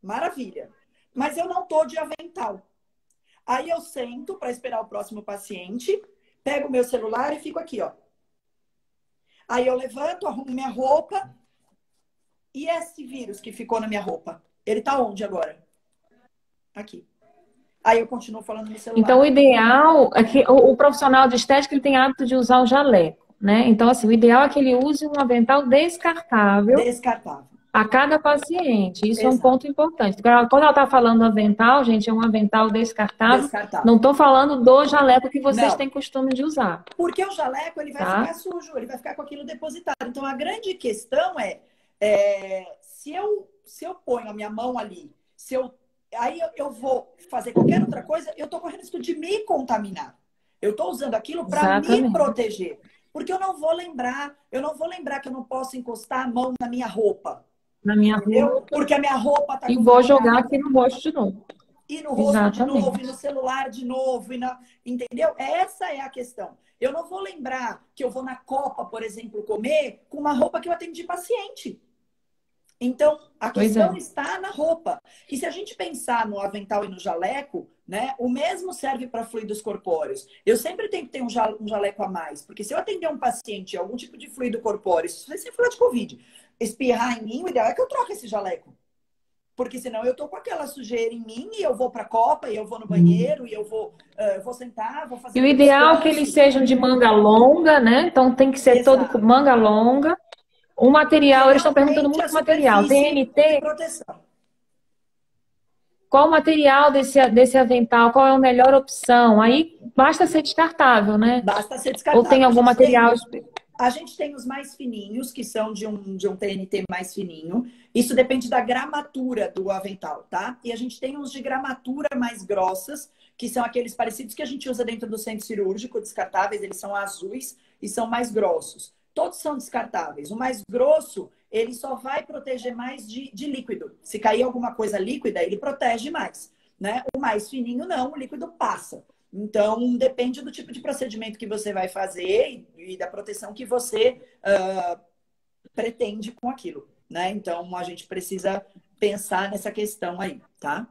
Maravilha. Mas eu não tô de avental. Aí eu sento para esperar o próximo paciente, pego o meu celular e fico aqui, ó. Aí eu levanto, arrumo minha roupa. E esse vírus que ficou na minha roupa? Ele tá onde agora? Aqui. Aí eu continuo falando no celular. Então, o ideal é que o profissional de estética ele tem hábito de usar o jaleco, né? Então, assim, o ideal é que ele use um avental descartável. Descartável. A cada paciente, isso é um Exato. ponto importante. Quando ela está falando avental, gente, é um avental descartável. Não Descartável. estou falando do jaleco que vocês Não. têm costume de usar, Porque o jaleco ele vai tá? ficar sujo, ele vai ficar com aquilo depositado. Então a grande questão se eu ponho a minha mão ali, se eu aí eu vou fazer qualquer outra coisa, eu estou correndo risco de me contaminar. Eu estou usando aquilo para me Exatamente. proteger. Porque eu não vou lembrar que eu não posso encostar a mão na minha roupa, Na minha entendeu? roupa Porque a minha roupa está e vou jogar contaminada aqui no rosto de novo. e no rosto de novo, e no Exatamente. celular de novo, entendeu? Essa é a questão. Eu não vou lembrar que eu vou na Copa, por exemplo, comer com uma roupa que eu atendi paciente. Então, a Pois questão é. está na roupa. E se a gente pensar no avental e no jaleco, né, o mesmo serve para fluidos corpóreos. Eu sempre tenho que ter um jaleco a mais, porque se eu atender um paciente algum tipo de fluido corpóreo, se você falar de Covid, espirrar em mim, o ideal é que eu troque esse jaleco. Porque senão eu tô com aquela sujeira em mim e eu vou para a copa, e eu vou no banheiro, e eu vou sentar, vou fazer E o meu ideal é que descanso. eles sejam de manga longa, né? Então tem que ser todo com Exato. manga longa. O E material, eles estão perguntando realmente a muito material. superfície de TNT, proteção. qual o material desse avental? Qual é a melhor opção? Aí basta ser descartável, né? Basta ser Ou tem descartável. A algum gente tem material. A gente tem os mais fininhos, que são de um TNT mais fininho. Isso depende da gramatura do avental, tá? E a gente tem uns de gramatura mais grossas, que são aqueles parecidos que a gente usa dentro do centro cirúrgico, descartáveis. Eles são azuis e são mais grossos. Todos são descartáveis. O mais grosso, ele só vai proteger mais de líquido. Se cair alguma coisa líquida, ele protege mais, né? O mais fininho, não. O líquido passa. Então, depende do tipo de procedimento que você vai fazer e da proteção que você pretende com aquilo, né? Então, a gente precisa pensar nessa questão aí, tá?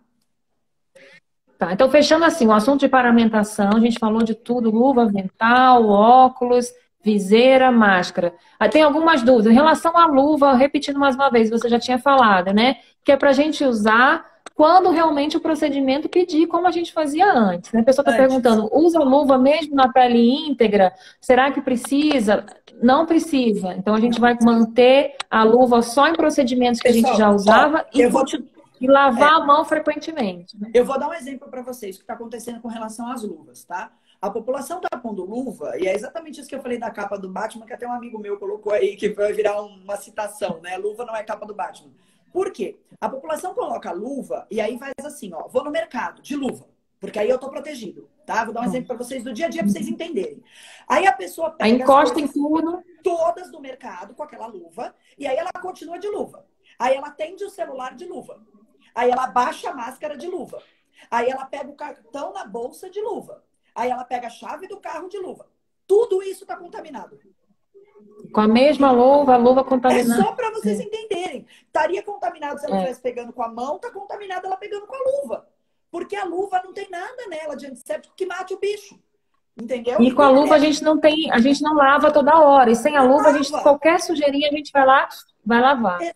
Tá, então, fechando assim, o assunto de paramentação, a gente falou de tudo: luva, avental, óculos, viseira, máscara. Aí tem algumas dúvidas. Em relação à luva, repetindo mais uma vez, você já tinha falado, né? Que é para a gente usar quando realmente o procedimento pedir, como a gente fazia antes, né? A pessoa está Antes. perguntando: usa luva mesmo na pele íntegra? Será que precisa? Não precisa. Então, a gente Não vai precisa. manter a luva só em procedimentos que a gente já Pessoal, ó, usava e, eu vou, e lavar a mão frequentemente, né? eu vou dar um exemplo para vocês o que está acontecendo com relação às luvas, tá? A população está pondo luva, e é exatamente isso que eu falei da capa do Batman, que até um amigo meu colocou aí, que vai virar uma citação, né? Luva não é capa do Batman. Por quê? A população coloca luva e aí faz assim, ó, vou no mercado de luva, porque aí eu tô protegido, tá? Vou dar um exemplo para vocês do dia a dia para vocês entenderem. Aí a pessoa Aí pega as encosta em coisas tudo. todas do mercado com aquela luva, e aí ela continua de luva. Aí ela atende o celular de luva. Aí ela baixa a máscara de luva. Aí ela pega o cartão na bolsa de luva. Aí ela pega a chave do carro de luva. Tudo isso está contaminado. Com a mesma luva, a luva É contaminada. só para vocês entenderem. Estaria contaminado se ela É. estivesse pegando com a mão, está contaminada ela pegando com a luva. Porque a luva não tem nada nela de antisséptico que mate o bicho. Entendeu? E E com a tem luva a até. gente não tem, a gente não lava toda hora. E sem a Não luva, a gente, lava. qualquer sujeirinha a gente vai lá, vai lavar. Então,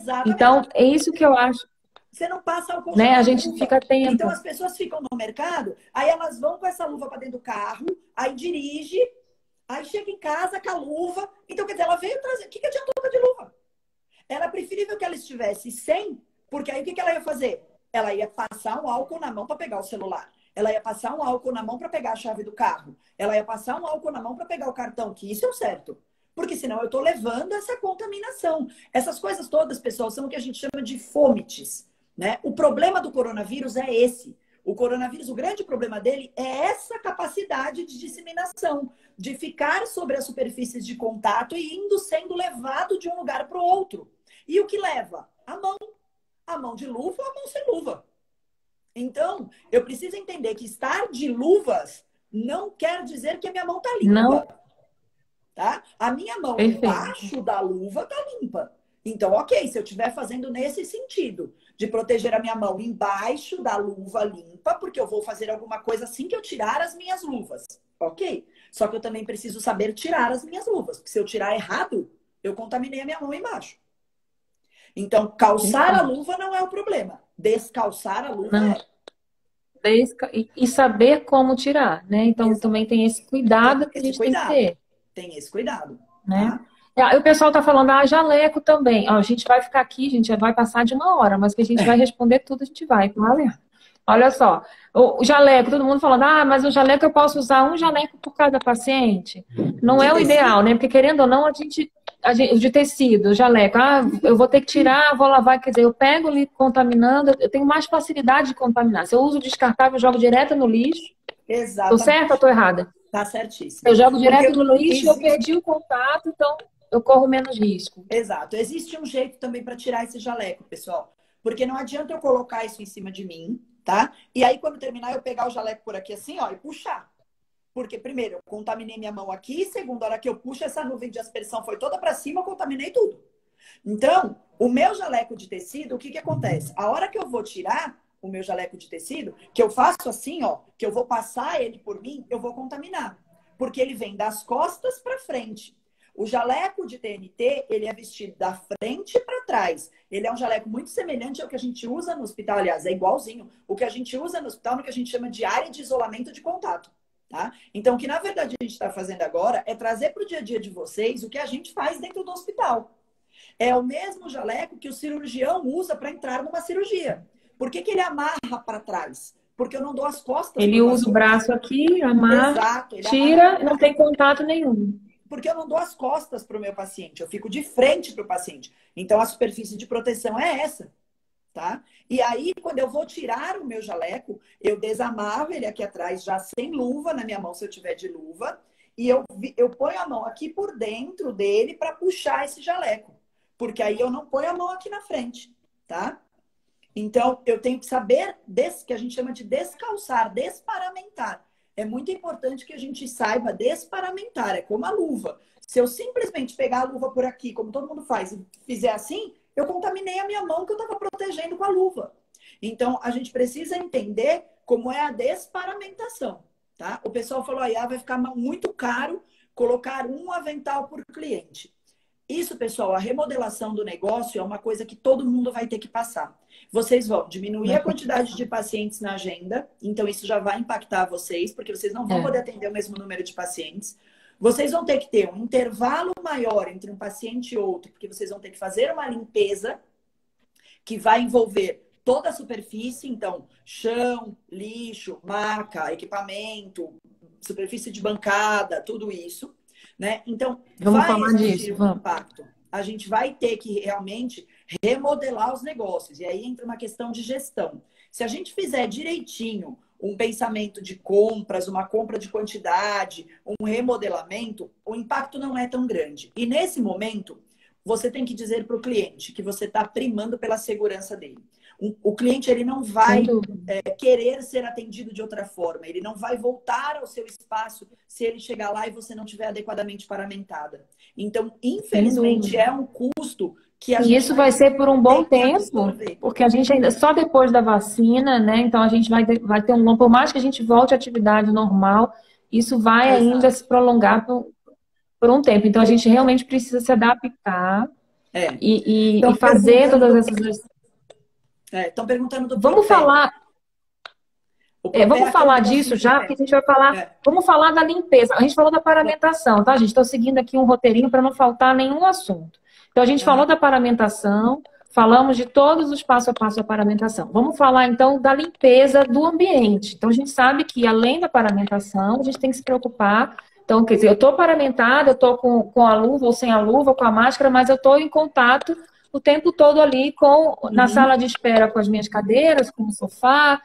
Exatamente. é isso que eu acho, Você não passa álcool gel né? A na gente luva. fica Então atento. as pessoas ficam no mercado, aí elas vão com essa luva para dentro do carro, aí dirige, aí chega em casa com a luva. Então, quer dizer, ela veio trazer. O que adiantou de luva? Era preferível que ela estivesse sem, porque aí o que ela ia fazer? Ela ia passar um álcool na mão para pegar o celular. Ela ia passar um álcool na mão para pegar a chave do carro. Ela ia passar um álcool na mão para pegar o cartão, que isso é o certo. Porque senão eu estou levando essa contaminação. Essas coisas todas, pessoal, são o que a gente chama de fomites, né? O problema do coronavírus é esse. O coronavírus, o grande problema dele é essa capacidade de disseminação, de ficar sobre as superfícies de contato e indo sendo levado de um lugar para o outro. E o que leva? A mão. A mão de luva ou a mão sem luva. Então, eu preciso entender que estar de luvas não quer dizer que a minha mão está Não, limpa, tá? A minha mão perfeito. embaixo da luva está limpa. Então, ok, se eu estiver fazendo nesse sentido, de proteger a minha mão embaixo da luva limpa, porque eu vou fazer alguma coisa assim que eu tirar as minhas luvas. Ok. Só que eu também preciso saber tirar as minhas luvas, porque se eu tirar errado, eu contaminei a minha mão embaixo. Então, calçar a Perfeito. luva não é o problema. Descalçar a luva Não, é. e saber como tirar, né? Então, Exato. também tem esse Tem cuidado que a esse gente tem que cuidado. ter, Tem esse cuidado, né? tá? Aí o pessoal tá falando, jaleco também. Ó, a gente vai ficar aqui, a gente já vai passar de 1 hora, mas que a gente vai responder tudo, a gente vai, tá? Olha só, o jaleco, todo mundo falando, mas o jaleco eu posso usar um jaleco por cada paciente. Não De é o tecido? ideal, né? Porque querendo ou não, de tecido, o jaleco, eu vou ter que tirar, vou lavar, quer dizer, eu pego ali contaminando, eu tenho mais facilidade de contaminar. Se eu uso descartável, eu jogo direto no lixo. Tô certa ou Exatamente. tô errada? Tá certíssima. Eu jogo Porque direto no lixo e eu existe. perdi o contato, então eu corro menos risco. Exato. Existe um jeito também para tirar esse jaleco, pessoal. Porque não adianta eu colocar isso em cima de mim, tá? E aí, quando terminar, eu pegar o jaleco por aqui assim, ó, e puxar. Porque, primeiro, eu contaminei minha mão aqui. Segundo, a hora que eu puxo, essa nuvem de aspersão foi toda para cima, eu contaminei tudo. Então, o meu jaleco de tecido, o que que acontece? A hora que eu vou tirar o meu jaleco de tecido, que eu faço assim, ó, que eu vou passar ele por mim, eu vou contaminar. Porque ele vem das costas para frente. O jaleco de TNT, ele é vestido da frente para trás. Ele é um jaleco muito semelhante ao que a gente usa no hospital, aliás, é igualzinho. O que a gente usa no hospital no que a gente chama de área de isolamento de contato. Tá? Então, o que na verdade a gente está fazendo agora é trazer para o dia a dia de vocês o que a gente faz dentro do hospital. É o mesmo jaleco que o cirurgião usa para entrar numa cirurgia. Por que que ele amarra para trás? Porque eu não dou as costas para Ele o usa o paciente. braço aqui, amarra, Exato, ele amarra tira, para não trás. tem contato nenhum. Porque eu não dou as costas para o meu paciente, eu fico de frente para o paciente. Então, a superfície de proteção é essa, tá? E aí, quando eu vou tirar o meu jaleco, eu desamarro ele aqui atrás, já sem luva na minha mão, se eu tiver de luva, e eu ponho a mão aqui por dentro dele para puxar esse jaleco. Porque aí eu não ponho a mão aqui na frente, tá? Então, eu tenho que saber que a gente chama de descalçar, desparamentar. É muito importante que a gente saiba desparamentar, é como a luva. Se eu simplesmente pegar a luva por aqui, como todo mundo faz, e fizer assim, eu contaminei a minha mão que eu estava protegendo com a luva. Então, a gente precisa entender como é a desparamentação, tá? O pessoal falou aí, vai ficar muito caro colocar um avental por cliente. Isso, pessoal, a remodelação do negócio é uma coisa que todo mundo vai ter que passar. Vocês vão diminuir a quantidade de pacientes na agenda, então isso já vai impactar vocês, porque vocês não vão poder atender o mesmo número de pacientes. Vocês vão ter que ter um intervalo maior entre um paciente e outro, porque vocês vão ter que fazer uma limpeza que vai envolver toda a superfície, então chão, lixo, maca, equipamento, superfície de bancada, tudo isso. Né? Então, Vamos vai falar existir disso, um vamos. impacto. A gente vai ter que realmente remodelar os negócios. E aí entra uma questão de gestão. Se a gente fizer direitinho um pensamento de compras, uma compra de quantidade, um remodelamento, o impacto não é tão grande. E nesse momento, você tem que dizer para o cliente que você está primando pela segurança dele. O cliente ele não vai querer ser atendido de outra forma. Ele não vai voltar ao seu espaço se ele chegar lá e você não tiver adequadamente paramentada. Então, infelizmente, é um custo que a gente isso vai ser por um bom tempo, absorver. porque a gente ainda, só depois da vacina, né? Então a gente vai ter um longo, por mais que a gente volte à atividade normal, isso vai ainda se prolongar por um tempo. Então a gente realmente precisa se adaptar e fazer todas essas. Estão perguntando do Vamos Propé. falar. Vamos falar disso já, porque a gente vai falar. Vamos falar da limpeza. A gente falou da paramentação, tá, gente? Estou seguindo aqui um roteirinho para não faltar nenhum assunto. Então, a gente falou da paramentação, falamos de todos os passo a passo da paramentação. Vamos falar, então, da limpeza do ambiente. Então, a gente sabe que, além da paramentação, a gente tem que se preocupar. Então, quer dizer, eu estou paramentada, eu estou com a luva ou sem a luva, com a máscara, mas eu estou em contato o tempo todo ali na sala de espera com as minhas cadeiras, com o sofá,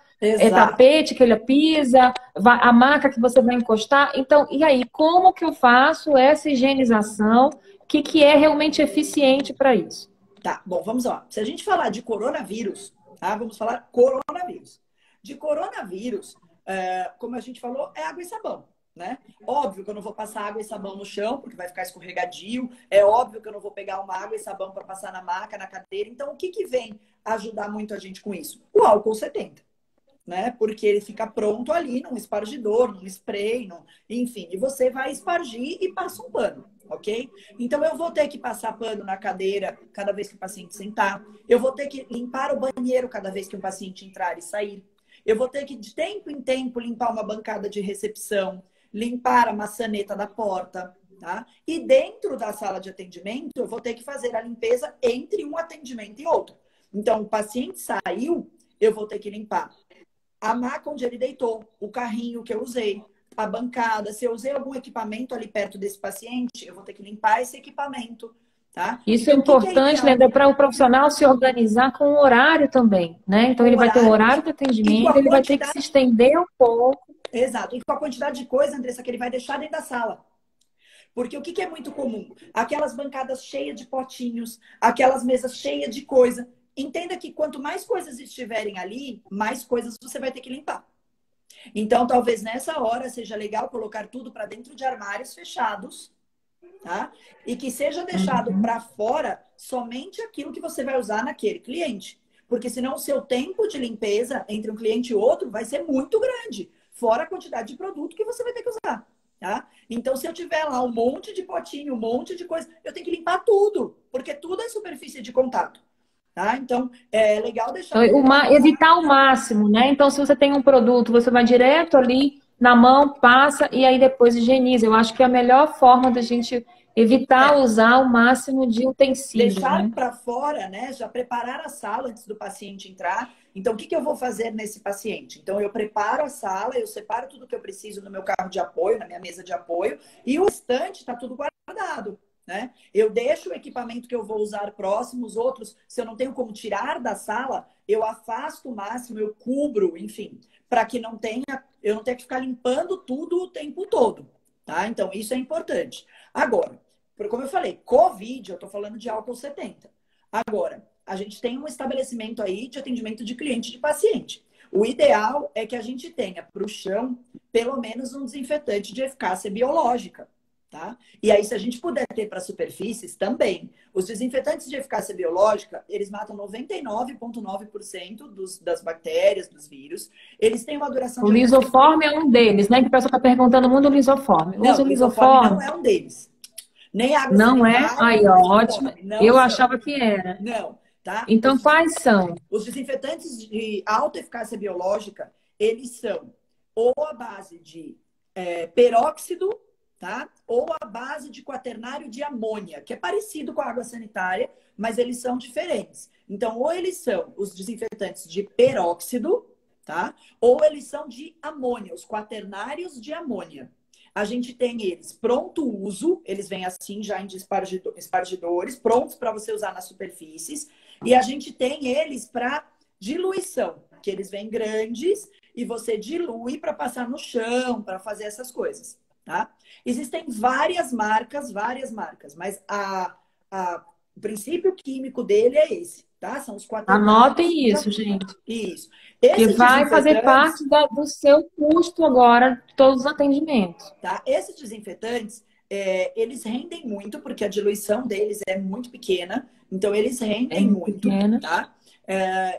tapete que ele pisa, a maca que você vai encostar. Então, e aí, como que eu faço essa higienização? O que é realmente eficiente para isso? Tá, bom, vamos lá. Se a gente falar de coronavírus, tá? Vamos falar coronavírus. De coronavírus, como a gente falou, é água e sabão. Né? Óbvio que eu não vou passar água e sabão no chão, porque vai ficar escorregadio. É óbvio que eu não vou pegar uma água e sabão para passar na maca, na cadeira. Então, o que vem ajudar muito a gente com isso? O álcool 70. Né? Porque ele fica pronto ali num espargidor, num spray, enfim. E você vai espargir e passa um pano, ok? Então, eu vou ter que passar pano na cadeira cada vez que o paciente sentar. Eu vou ter que limpar o banheiro cada vez que um paciente entrar e sair. Eu vou ter que, de tempo em tempo, limpar uma bancada de recepção, limpar a maçaneta da porta, Tá? E dentro da sala de atendimento, eu vou ter que fazer a limpeza entre um atendimento e outro. Então, o paciente saiu, eu vou ter que limpar a maca onde ele deitou, o carrinho que eu usei, a bancada. Se eu usei algum equipamento ali perto desse paciente, eu vou ter que limpar esse equipamento, tá? Isso é Então, o que que é importante, ideal? né, para o profissional se organizar com o horário também, né? Então, Com ele o vai ter o horário horário de e com atendimento, a ele vai ter que se quantidade. estender um pouco. Exato. E com a quantidade de coisa, Andressa, que ele vai deixar dentro da sala. Porque o que que é muito comum? Aquelas bancadas cheias de potinhos, aquelas mesas cheias de coisa. Entenda que quanto mais coisas estiverem ali, mais coisas você vai ter que limpar. Então, talvez nessa hora seja legal colocar tudo para dentro de armários fechados, tá? E que seja deixado para fora somente aquilo que você vai usar naquele cliente. Porque senão o seu tempo de limpeza entre um cliente e outro vai ser muito grande, fora a quantidade de produto que você vai ter que usar, tá? Então, se eu tiver lá um monte de potinho, um monte de coisa, eu tenho que limpar tudo, porque tudo é superfície de contato, tá? Então, é legal deixar Então, evitar ao máximo, né? Então, se você tem um produto, você vai direto ali na mão, passa e aí depois higieniza. Eu acho que é a melhor forma da gente evitar usar o máximo de utensílios, deixar né? para fora, né? Já preparar a sala antes do paciente entrar. Então, o que que eu vou fazer nesse paciente? Então, eu preparo a sala, eu separo tudo que eu preciso no meu carro de apoio, na minha mesa de apoio, e o restante está tudo guardado, né? Eu deixo o equipamento que eu vou usar próximo, os outros, se eu não tenho como tirar da sala, eu afasto o máximo, eu cubro, enfim, para que não tenha, eu não tenha que ficar limpando tudo o tempo todo, tá? Então, isso é importante. Agora, como eu falei, Covid, eu estou falando de álcool 70. Agora, a gente tem um estabelecimento aí de atendimento de cliente e de paciente. O ideal é que a gente tenha para o chão pelo menos um desinfetante de eficácia biológica, tá? E aí, se a gente puder ter para superfícies, também. Os desinfetantes de eficácia biológica, eles matam 99,9% das bactérias, dos vírus. Eles têm uma duração O de lisoforme é um deles, né? Que o pessoal está perguntando muito do lisoforme. Usa Não, o lisoforme não lisoforme? é um deles. Nem água Não é? sanitária, Aí, nem ó, ótimo. lisoforme. Não Eu são. achava que era. Não, tá? Então, quais são? Os desinfetantes de alta eficácia biológica, eles são ou a base de peróxido, tá? Ou a base de quaternário de amônia, que é parecido com a água sanitária, mas eles são diferentes. Então, ou eles são os desinfetantes de peróxido, tá? Ou eles são de amônia, os quaternários de amônia. A gente tem eles pronto uso, eles vêm assim já em espargidores, prontos para você usar nas superfícies. E a gente tem eles para diluição, que eles vêm grandes e você dilui para passar no chão, para fazer essas coisas, tá? Existem várias marcas, mas o princípio químico dele é esse, tá? São os quaternários. Anotem isso, gente. Isso. Que Esses vai fazer desinfetantes, parte do seu custo agora de todos os atendimentos. tá? Esses desinfetantes, eles rendem muito, porque a diluição deles é muito pequena, então eles rendem muito, Pequena. tá?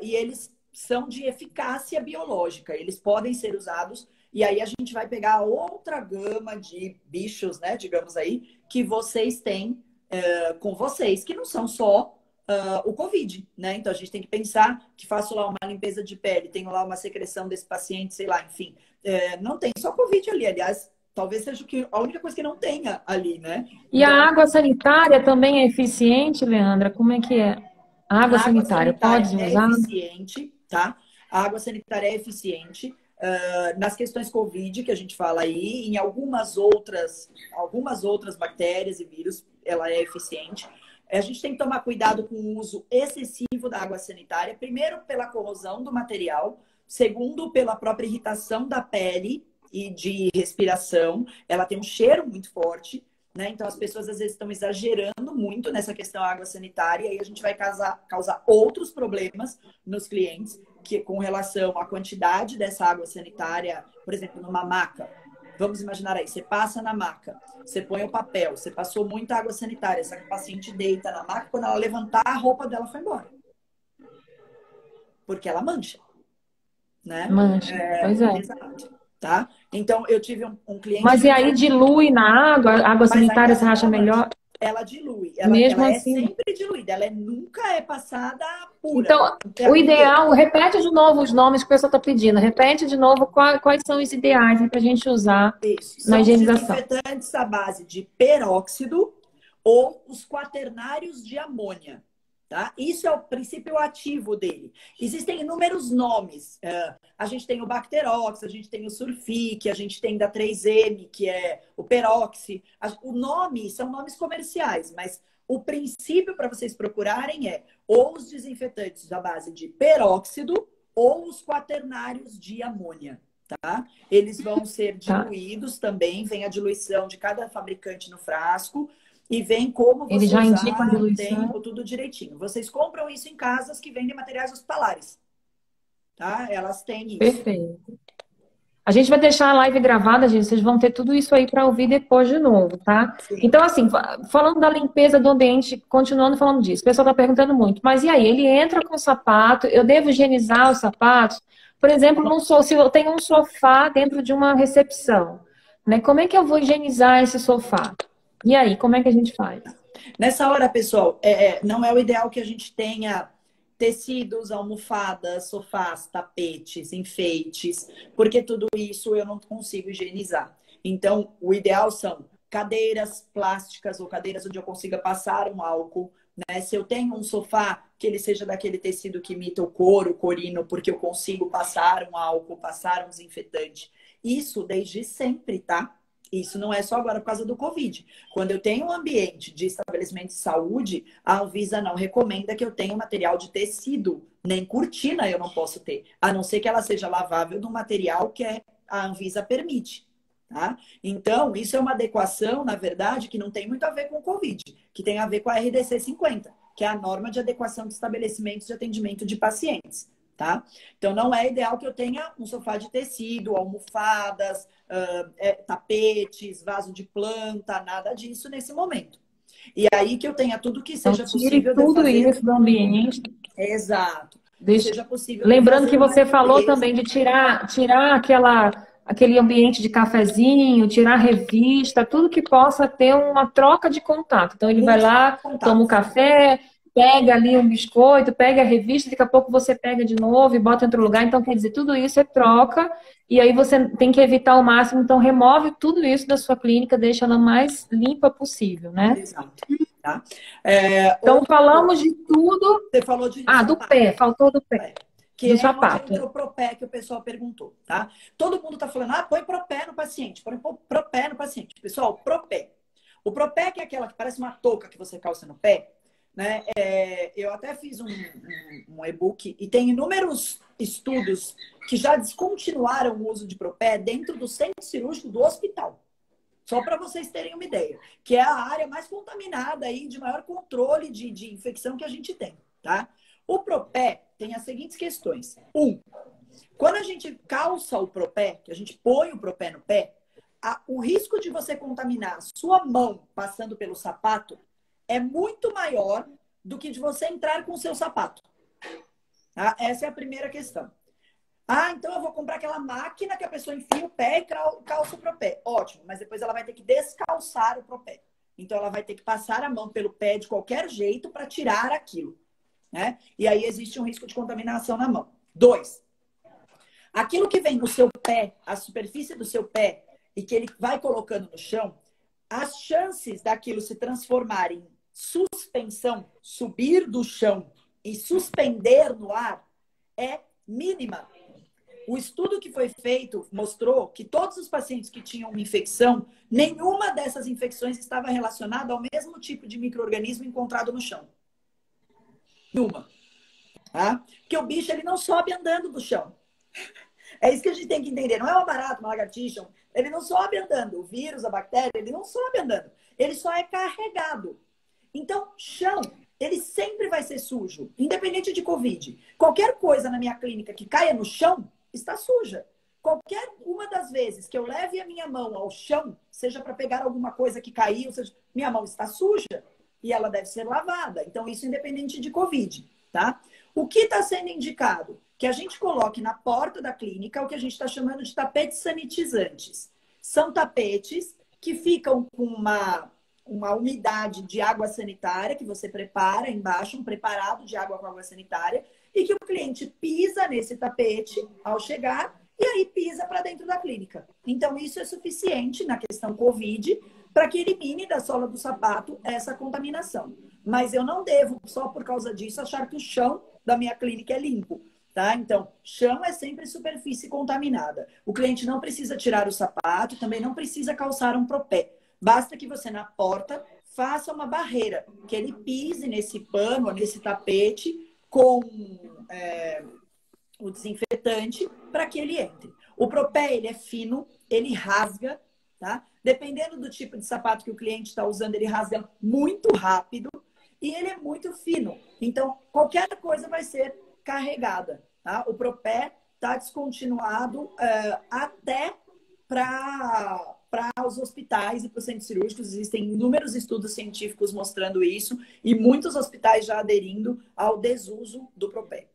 E eles são de eficácia biológica, eles podem ser usados, e aí a gente vai pegar outra gama de bichos, né, digamos aí, que vocês têm com vocês, que não são só o Covid, né? Então a gente tem que pensar que faço lá uma limpeza de pele, tenho lá uma secreção desse paciente, sei lá, enfim. Não tem só Covid ali, aliás, talvez seja a única coisa que não tenha ali, né? E a água sanitária também é eficiente, Leandra? Como é que é? A água A água sanitária pode sanitária é usar? eficiente, tá? A água sanitária é eficiente. Nas questões Covid, que a gente fala aí, em algumas outras bactérias e vírus, ela é eficiente. A gente tem que tomar cuidado com o uso excessivo da água sanitária, primeiro pela corrosão do material, segundo pela própria irritação da pele e de respiração. Ela tem um cheiro muito forte, né? Então as pessoas às vezes estão exagerando muito nessa questão da água sanitária e aí a gente vai causar outros problemas nos clientes que com relação à quantidade dessa água sanitária, por exemplo, numa maca. Vamos imaginar aí, você passa na maca, você põe o papel, você passou muita água sanitária, essa paciente deita na maca, quando ela levantar, a roupa dela foi embora. Porque ela mancha, né? Mancha, pois é. Exato, tá? Então, eu tive um cliente... Mas e aí dilui na água? A água sanitária você acha melhor? ela dilui. Mesmo Ela é assim. sempre diluída, nunca é passada pura. Então, Não tem o a inteira. ideal, repete de novo os nomes que o pessoal está pedindo. Repete de novo quais são os ideais para a gente usar Isso. na São os higienização. desinfetantes à base de peróxido ou os quaternários de amônia. Tá? Isso é o princípio ativo dele. Existem inúmeros nomes. A gente tem o Bacterox, a gente tem o Surfic, a gente tem da 3M, que é o Peroxi. O nome são nomes comerciais, mas o princípio para vocês procurarem é ou os desinfetantes à base de peróxido ou os quaternários de amônia. Tá? Eles vão ser Tá? diluídos também, vem a diluição de cada fabricante no frasco. E vem como Ele você já indica a usar, o diluição. tempo, tudo direitinho. Vocês compram isso em casas que vendem materiais hospitalares, tá? Elas têm isso. Perfeito. A gente vai deixar a live gravada, gente. Vocês vão ter tudo isso aí para ouvir depois de novo, tá? Sim. Então, assim, falando da limpeza do ambiente, continuando falando disso, o pessoal está perguntando muito. Mas e aí? Ele entra com o sapato, eu devo higienizar os sapatos? Por exemplo, se eu tenho um sofá dentro de uma recepção, né? Como é que eu vou higienizar esse sofá? E aí, como é que a gente faz? Nessa hora, pessoal, não é o ideal que a gente tenha tecidos, almofadas, sofás, tapetes, enfeites, porque tudo isso eu não consigo higienizar. Então, o ideal são cadeiras plásticas ou cadeiras onde eu consiga passar um álcool, né? Se eu tenho um sofá, que ele seja daquele tecido que imita o couro, o corino, porque eu consigo passar um álcool, passar um desinfetante. Isso desde sempre, tá? Isso não é só agora por causa do Covid. Quando eu tenho um ambiente de estabelecimento de saúde, a Anvisa não recomenda que eu tenha material de tecido, nem cortina eu não posso ter, a não ser que ela seja lavável do material que a Anvisa permite. Tá? Então, isso é uma adequação, na verdade, que não tem muito a ver com o Covid, que tem a ver com a RDC 50, que é a norma de adequação de estabelecimentos de atendimento de pacientes. Tá? Então, não é ideal que eu tenha um sofá de tecido, almofadas, tapetes, vaso de planta, nada disso nesse momento. E aí que eu tenha tudo que seja Então, possível de eu tudo fazer. isso do ambiente. Exato. Que seja possível de eu Lembrando fazer que uma você falou limpeza. também de tirar aquele ambiente de cafezinho, tirar revista, tudo que possa ter uma troca de contato. Então, ele vai lá, toma um café, pega ali um biscoito, pega a revista, daqui a pouco você pega de novo e bota em outro lugar. Então, quer dizer, tudo isso é troca, e aí você tem que evitar ao máximo. Então, remove tudo isso da sua clínica, deixa ela mais limpa possível, né? Exato. Tá? Então, falamos de tudo. Você falou de do pé, faltou do pé. Que do é sapato. onde entra o propé que o pessoal perguntou, tá? Todo mundo tá falando, põe propé no paciente, põe propé no paciente. Pessoal, propé. O propé que é aquela que parece uma touca que você calça no pé, né? Eu até fiz um e-book e tem inúmeros estudos que já descontinuaram o uso de propé dentro do centro cirúrgico do hospital. Só para vocês terem uma ideia, que é a área mais contaminada aí, de maior controle de infecção que a gente tem, tá? O propé tem as seguintes questões. Quando a gente calça o propé, que a gente põe o propé no pé, o risco de você contaminar a sua mão passando pelo sapato é muito maior do que de você entrar com o seu sapato. Tá? Essa é a primeira questão. Então eu vou comprar aquela máquina que a pessoa enfia o pé e calça o propé. Ótimo, mas depois ela vai ter que descalçar o propé. Então ela vai ter que passar a mão pelo pé de qualquer jeito para tirar aquilo. Né? E aí existe um risco de contaminação na mão. 2, aquilo que vem no seu pé, a superfície do seu pé, e que ele vai colocando no chão, as chances daquilo se transformar em suspensão, subir do chão e suspender no ar, é mínima. O estudo que foi feito mostrou que todos os pacientes que tinham uma infecção, nenhuma dessas infecções estava relacionada ao mesmo tipo de micro-organismo encontrado no chão. Nenhuma. Tá? Porque o bicho ele não sobe andando do chão. É isso que a gente tem que entender. Não é uma barata, uma lagartixa. Ele não sobe andando. O vírus, a bactéria, ele não sobe andando. Ele só é carregado. Então, chão, ele sempre vai ser sujo, independente de Covid. Qualquer coisa na minha clínica que caia no chão, está suja. Qualquer uma das vezes que eu leve a minha mão ao chão, seja para pegar alguma coisa que caiu, seja, minha mão está suja e ela deve ser lavada. Então, isso independente de Covid, tá? O que está sendo indicado? Que a gente coloque na porta da clínica o que a gente está chamando de tapetes sanitizantes. São tapetes que ficam com uma umidade de água sanitária que você prepara embaixo, um preparado de água com água sanitária, e que o cliente pisa nesse tapete ao chegar e aí pisa para dentro da clínica. Então, isso é suficiente na questão COVID para que elimine da sola do sapato essa contaminação. Mas eu não devo, só por causa disso, achar que o chão da minha clínica é limpo. Tá? Então, chão é sempre superfície contaminada. O cliente não precisa tirar o sapato, também não precisa calçar um propé. Basta que você, na porta, faça uma barreira, que ele pise nesse pano, nesse tapete, com o desinfetante, para que ele entre. O propé, ele é fino, ele rasga, tá? Dependendo do tipo de sapato que o cliente está usando, ele rasga muito rápido e ele é muito fino. Então, qualquer coisa vai ser carregada, tá? O propé está descontinuado até para os hospitais e para os centros cirúrgicos. Existem inúmeros estudos científicos mostrando isso e muitos hospitais já aderindo ao desuso do propé.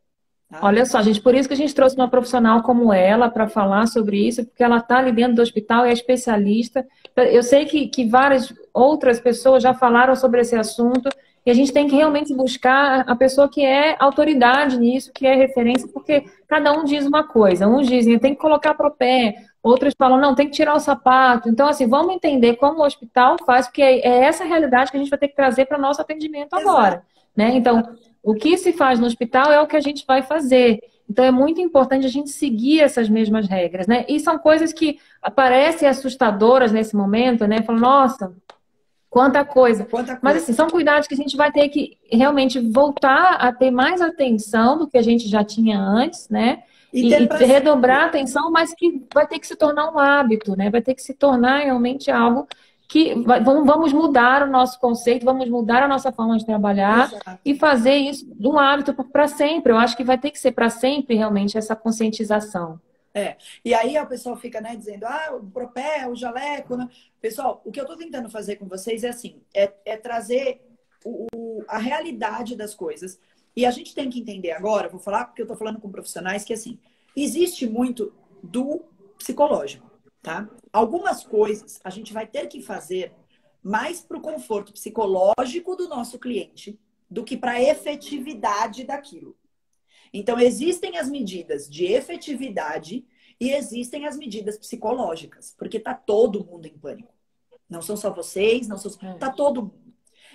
Tá? Olha só, gente, por isso que a gente trouxe uma profissional como ela para falar sobre isso, porque ela está ali dentro do hospital, é especialista. Eu sei que várias outras pessoas já falaram sobre esse assunto e a gente tem que realmente buscar a pessoa que é autoridade nisso, que é referência, porque cada um diz uma coisa. Uns dizem, tem que colocar propé, outros falam, não, tem que tirar o sapato. Então, assim, vamos entender como o hospital faz, porque é essa realidade que a gente vai ter que trazer para o nosso atendimento agora, né? Então, o que se faz no hospital é o que a gente vai fazer. Então, é muito importante a gente seguir essas mesmas regras, né? E são coisas que parecem assustadoras nesse momento, né? Falam, nossa, quanta coisa. Mas, assim, são cuidados que a gente vai ter que realmente voltar a ter mais atenção do que a gente já tinha antes, né? E redobrar a atenção, mas que vai ter que se tornar um hábito, né? Vai ter que se tornar realmente algo que vamos mudar o nosso conceito, vamos mudar a nossa forma de trabalhar. Exato. E fazer isso de um hábito para sempre. Eu acho que vai ter que ser para sempre realmente essa conscientização. E aí a pessoa fica, né, dizendo, o propé, o jaleco, né? Pessoal, o que eu estou tentando fazer com vocês é assim, trazer a realidade das coisas. E a gente tem que entender agora, vou falar porque eu estou falando com profissionais que, assim, existe muito do psicológico, tá? Algumas coisas a gente vai ter que fazer mais para o conforto psicológico do nosso cliente do que para a efetividade daquilo. Então, existem as medidas de efetividade e existem as medidas psicológicas, porque tá todo mundo em pânico. Não são só vocês, tá todo mundo.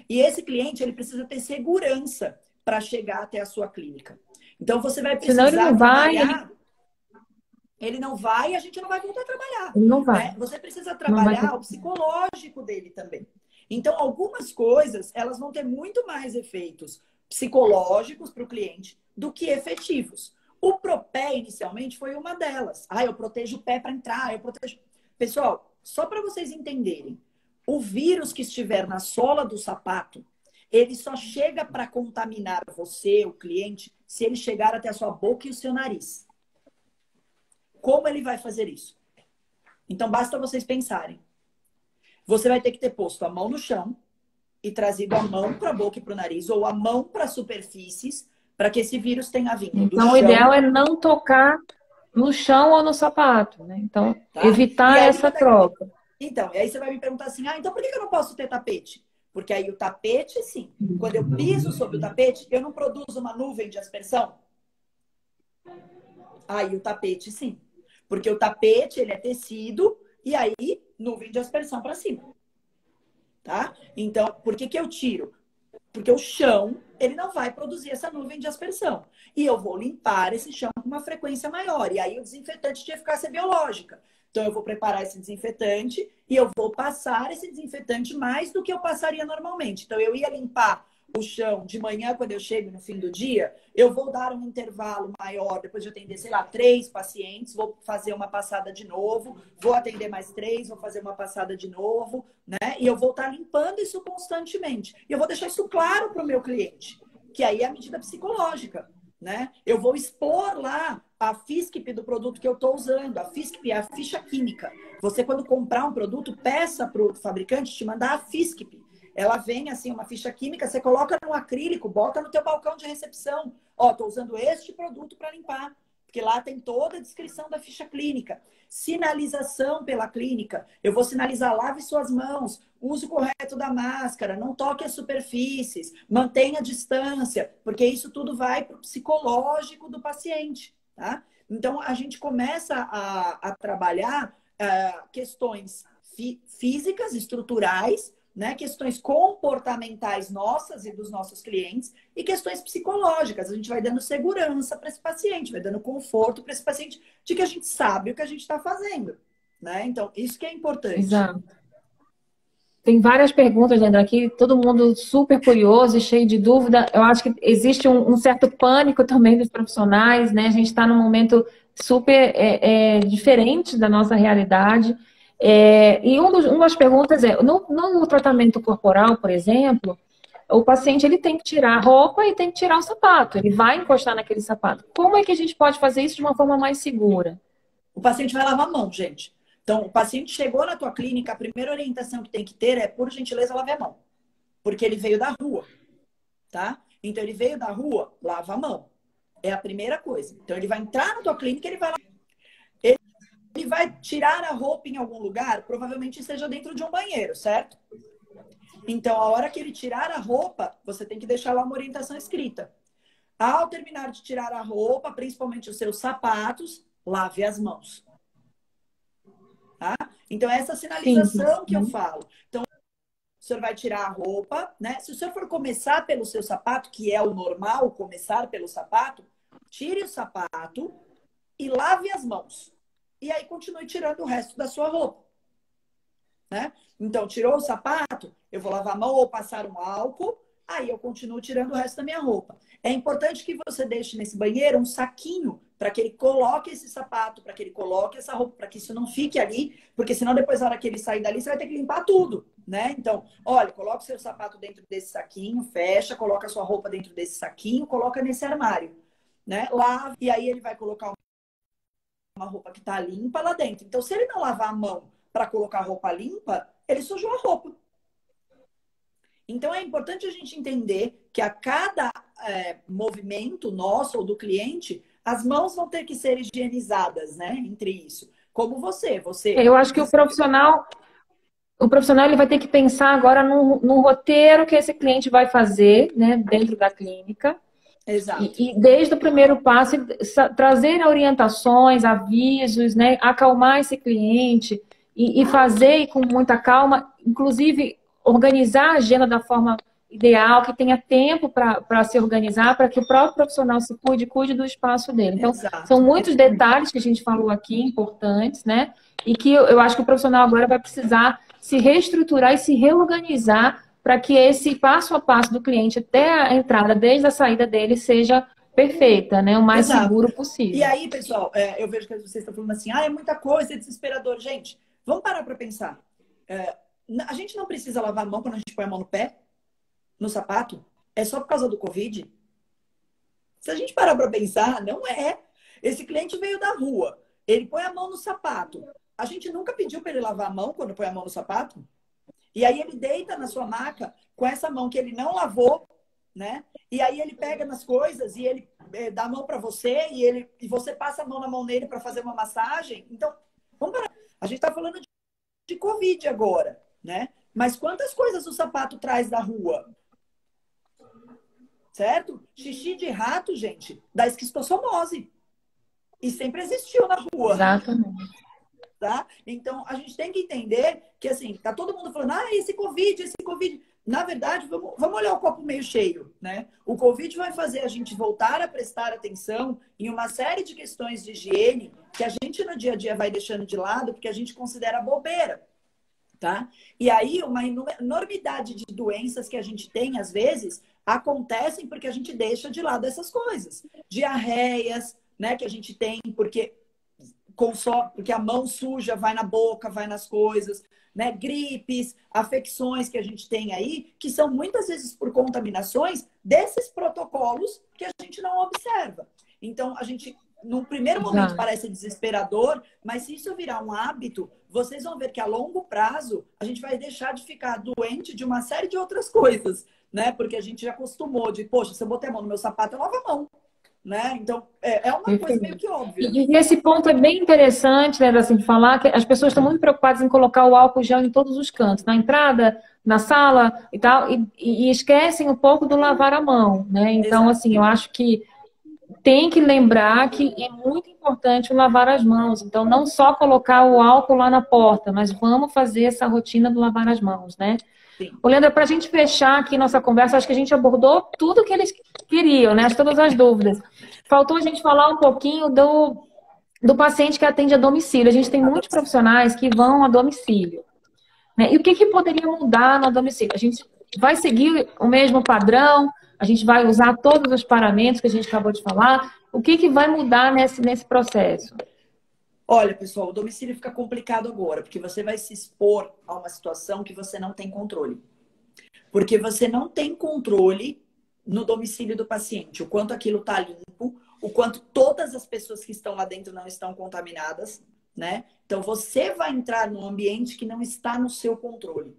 E esse cliente, ele precisa ter segurança para chegar até a sua clínica. Então, você vai precisar trabalhar... Ele não vai e a gente não vai voltar a trabalhar. Ele não vai. Né? Você precisa trabalhar o psicológico dele também. Então, algumas coisas, elas vão ter muito mais efeitos psicológicos para o cliente do que efetivos. O propé, inicialmente, foi uma delas. Eu protejo o pé para entrar, eu protejo... Pessoal, só para vocês entenderem, o vírus que estiver na sola do sapato, ele só chega para contaminar você, o cliente, se ele chegar até a sua boca e o seu nariz. Como ele vai fazer isso? Então, basta vocês pensarem. Você vai ter que ter posto a mão no chão e trazido a mão para a boca e para o nariz, ou a mão para superfícies, para que esse vírus tenha vindo do chão. Então, o ideal é não tocar no chão ou no sapato, né? Então, evitar essa troca. Então, e aí você vai me perguntar assim, então por que eu não posso ter tapete? Porque aí o tapete, sim. Quando eu piso sobre o tapete, eu não produzo uma nuvem de aspersão? Aí o tapete, sim. Porque o tapete, ele é tecido, e aí nuvem de aspersão para cima. Tá? Então, por que eu tiro? Porque o chão, ele não vai produzir essa nuvem de aspersão. E eu vou limpar esse chão com uma frequência maior. E aí o desinfetante de eficácia biológica. Então, eu vou preparar esse desinfetante e eu vou passar esse desinfetante mais do que eu passaria normalmente. Então, eu ia limpar o chão de manhã, quando eu chego no fim do dia, eu vou dar um intervalo maior, depois de atender, 3 pacientes, vou fazer uma passada de novo, vou atender mais 3, vou fazer uma passada de novo, né? E eu vou estar limpando isso constantemente. E eu vou deixar isso claro para o meu cliente, que aí é a medida psicológica, né? Eu vou expor lá a FISCP do produto que eu estou usando. A FISCP é a ficha química. Você, quando comprar um produto, peça para o fabricante te mandar a FISCP. Ela vem assim, uma ficha química, você coloca no acrílico, bota no teu balcão de recepção. Estou usando este produto para limpar. porque lá tem toda a descrição da ficha clínica. Sinalização pela clínica. Eu vou sinalizar, lave suas mãos, uso correto da máscara, não toque as superfícies, mantenha a distância, porque isso tudo vai para o psicológico do paciente, tá? Então, a gente começa a trabalhar questões físicas, estruturais, né? Questões comportamentais nossas e dos nossos clientes e questões psicológicas. A gente vai dando segurança para esse paciente, vai dando conforto para esse paciente de que a gente sabe o que a gente está fazendo, né? Então, isso que é importante. Exato. Tem várias perguntas, Leandro, aqui, todo mundo super curioso e cheio de dúvida. Eu acho que existe um certo pânico também dos profissionais, né? A gente está num momento super diferente da nossa realidade. E uma das perguntas é, no tratamento corporal, por exemplo, o paciente ele tem que tirar a roupa e tem que tirar o sapato. Ele vai encostar naquele sapato. Como é que a gente pode fazer isso de uma forma mais segura? O paciente vai lavar a mão, gente. Então, o paciente chegou na tua clínica, a primeira orientação que tem que ter é, por gentileza, lave a mão. Porque ele veio da rua, tá? Então, ele veio da rua, lava a mão. É a primeira coisa. Então, ele vai entrar na tua clínica, ele vai lavar. Ele vai tirar a roupa em algum lugar, provavelmente seja dentro de um banheiro, certo? Então, a hora que ele tirar a roupa, você tem que deixar lá uma orientação escrita. Ao terminar de tirar a roupa, principalmente os seus sapatos, lave as mãos. Tá? Então, essa sinalização que eu falo. Então, o senhor vai tirar a roupa, né? Se o senhor for começar pelo seu sapato, que é o normal, começar pelo sapato, tire o sapato e lave as mãos. E aí, continue tirando o resto da sua roupa. Né? Então, tirou o sapato, eu vou lavar a mão ou passar um álcool, aí eu continuo tirando o resto da minha roupa. É importante que você deixe nesse banheiro um saquinho para que ele coloque esse sapato, para que ele coloque essa roupa, para que isso não fique ali, porque senão depois, na hora que ele sair dali, você vai ter que limpar tudo, né? Então, olha, coloca o seu sapato dentro desse saquinho, fecha, coloca a sua roupa dentro desse saquinho, coloca nesse armário, né? Lava, e aí ele vai colocar uma roupa que tá limpa lá dentro. Então, se ele não lavar a mão para colocar a roupa limpa, ele sujou a roupa. Então, é importante a gente entender que a cada movimento nosso ou do cliente, as mãos vão ter que ser higienizadas, né? Entre isso. Como você. Eu acho que o profissional ele vai ter que pensar agora no roteiro que esse cliente vai fazer, né? Dentro da clínica. Exato. E desde o primeiro passo, trazer orientações, avisos, né? Acalmar esse cliente e fazer com muita calma, inclusive organizar a agenda da forma ideal, que tenha tempo para se organizar, para que o próprio profissional se cuide do espaço dele. Então, são muitos detalhes que a gente falou aqui, importantes, né? E que eu acho que o profissional agora vai precisar se reestruturar e se reorganizar para que esse passo a passo do cliente até a entrada, desde a saída dele, seja perfeita, né? O mais seguro possível. E aí, pessoal, eu vejo que vocês estão falando assim, é muita coisa, é desesperador. Gente, vamos parar para pensar. A gente não precisa lavar a mão quando a gente põe a mão no pé, no sapato? É só por causa do Covid? Se a gente parar para pensar, não é. Esse cliente veio da rua, ele põe a mão no sapato. A gente nunca pediu para ele lavar a mão quando põe a mão no sapato? E aí ele deita na sua maca com essa mão que ele não lavou, né? E aí ele pega nas coisas e ele dá a mão para você e você passa a mão na mão nele para fazer uma massagem. Então, vamos parar. A gente está falando de Covid agora, né? Mas quantas coisas o sapato traz da rua? Certo? Xixi de rato, gente, dá esquistossomose. E sempre existiu na rua. Exatamente. Tá? Então, a gente tem que entender que, assim, tá todo mundo falando, esse Covid. Na verdade, vamos olhar o copo meio cheio, né? O Covid vai fazer a gente voltar a prestar atenção em uma série de questões de higiene que a gente no dia a dia vai deixando de lado porque a gente considera bobeira, tá? E aí, uma enormidade de doenças que a gente tem, às vezes, acontecem porque a gente deixa de lado essas coisas. Diarreias, né, que a gente tem porque a mão suja vai na boca, vai nas coisas, né? Gripes, afecções que a gente tem aí, que são muitas vezes por contaminações desses protocolos que a gente não observa. Então, a gente, num primeiro momento, parece desesperador, mas se isso virar um hábito, vocês vão ver que a longo prazo a gente vai deixar de ficar doente de uma série de outras coisas, né? Porque a gente já acostumou de, poxa, se eu botei a mão no meu sapato, eu lavo a mão. né? Então, é uma coisa meio que óbvia. E esse ponto é bem interessante, né, assim, de falar que as pessoas estão muito preocupadas em colocar o álcool gel em todos os cantos, na entrada, na sala e tal, e esquecem um pouco do lavar a mão, né? Então, Exato. assim, eu acho que tem que lembrar que é muito importante o lavar as mãos. Então, não só colocar o álcool lá na porta, mas vamos fazer essa rotina do lavar as mãos, né? Sim. Ô, Leandra, para a gente fechar aqui nossa conversa, acho que a gente abordou tudo que eles queriam, né? Todas as dúvidas. Faltou a gente falar um pouquinho do paciente que atende a domicílio. A gente tem muitos profissionais que vão a domicílio, né? E o que, que poderia mudar no domicílio? A gente vai seguir o mesmo padrão, a gente vai usar todos os parâmetros que a gente acabou de falar. O que, que vai mudar nesse processo? Olha, pessoal, o domicílio fica complicado agora, porque você vai se expor a uma situação que você não tem controle. Porque você não tem controle no domicílio do paciente, o quanto aquilo está limpo, o quanto todas as pessoas que estão lá dentro não estão contaminadas, né? Então, você vai entrar num ambiente que não está no seu controle.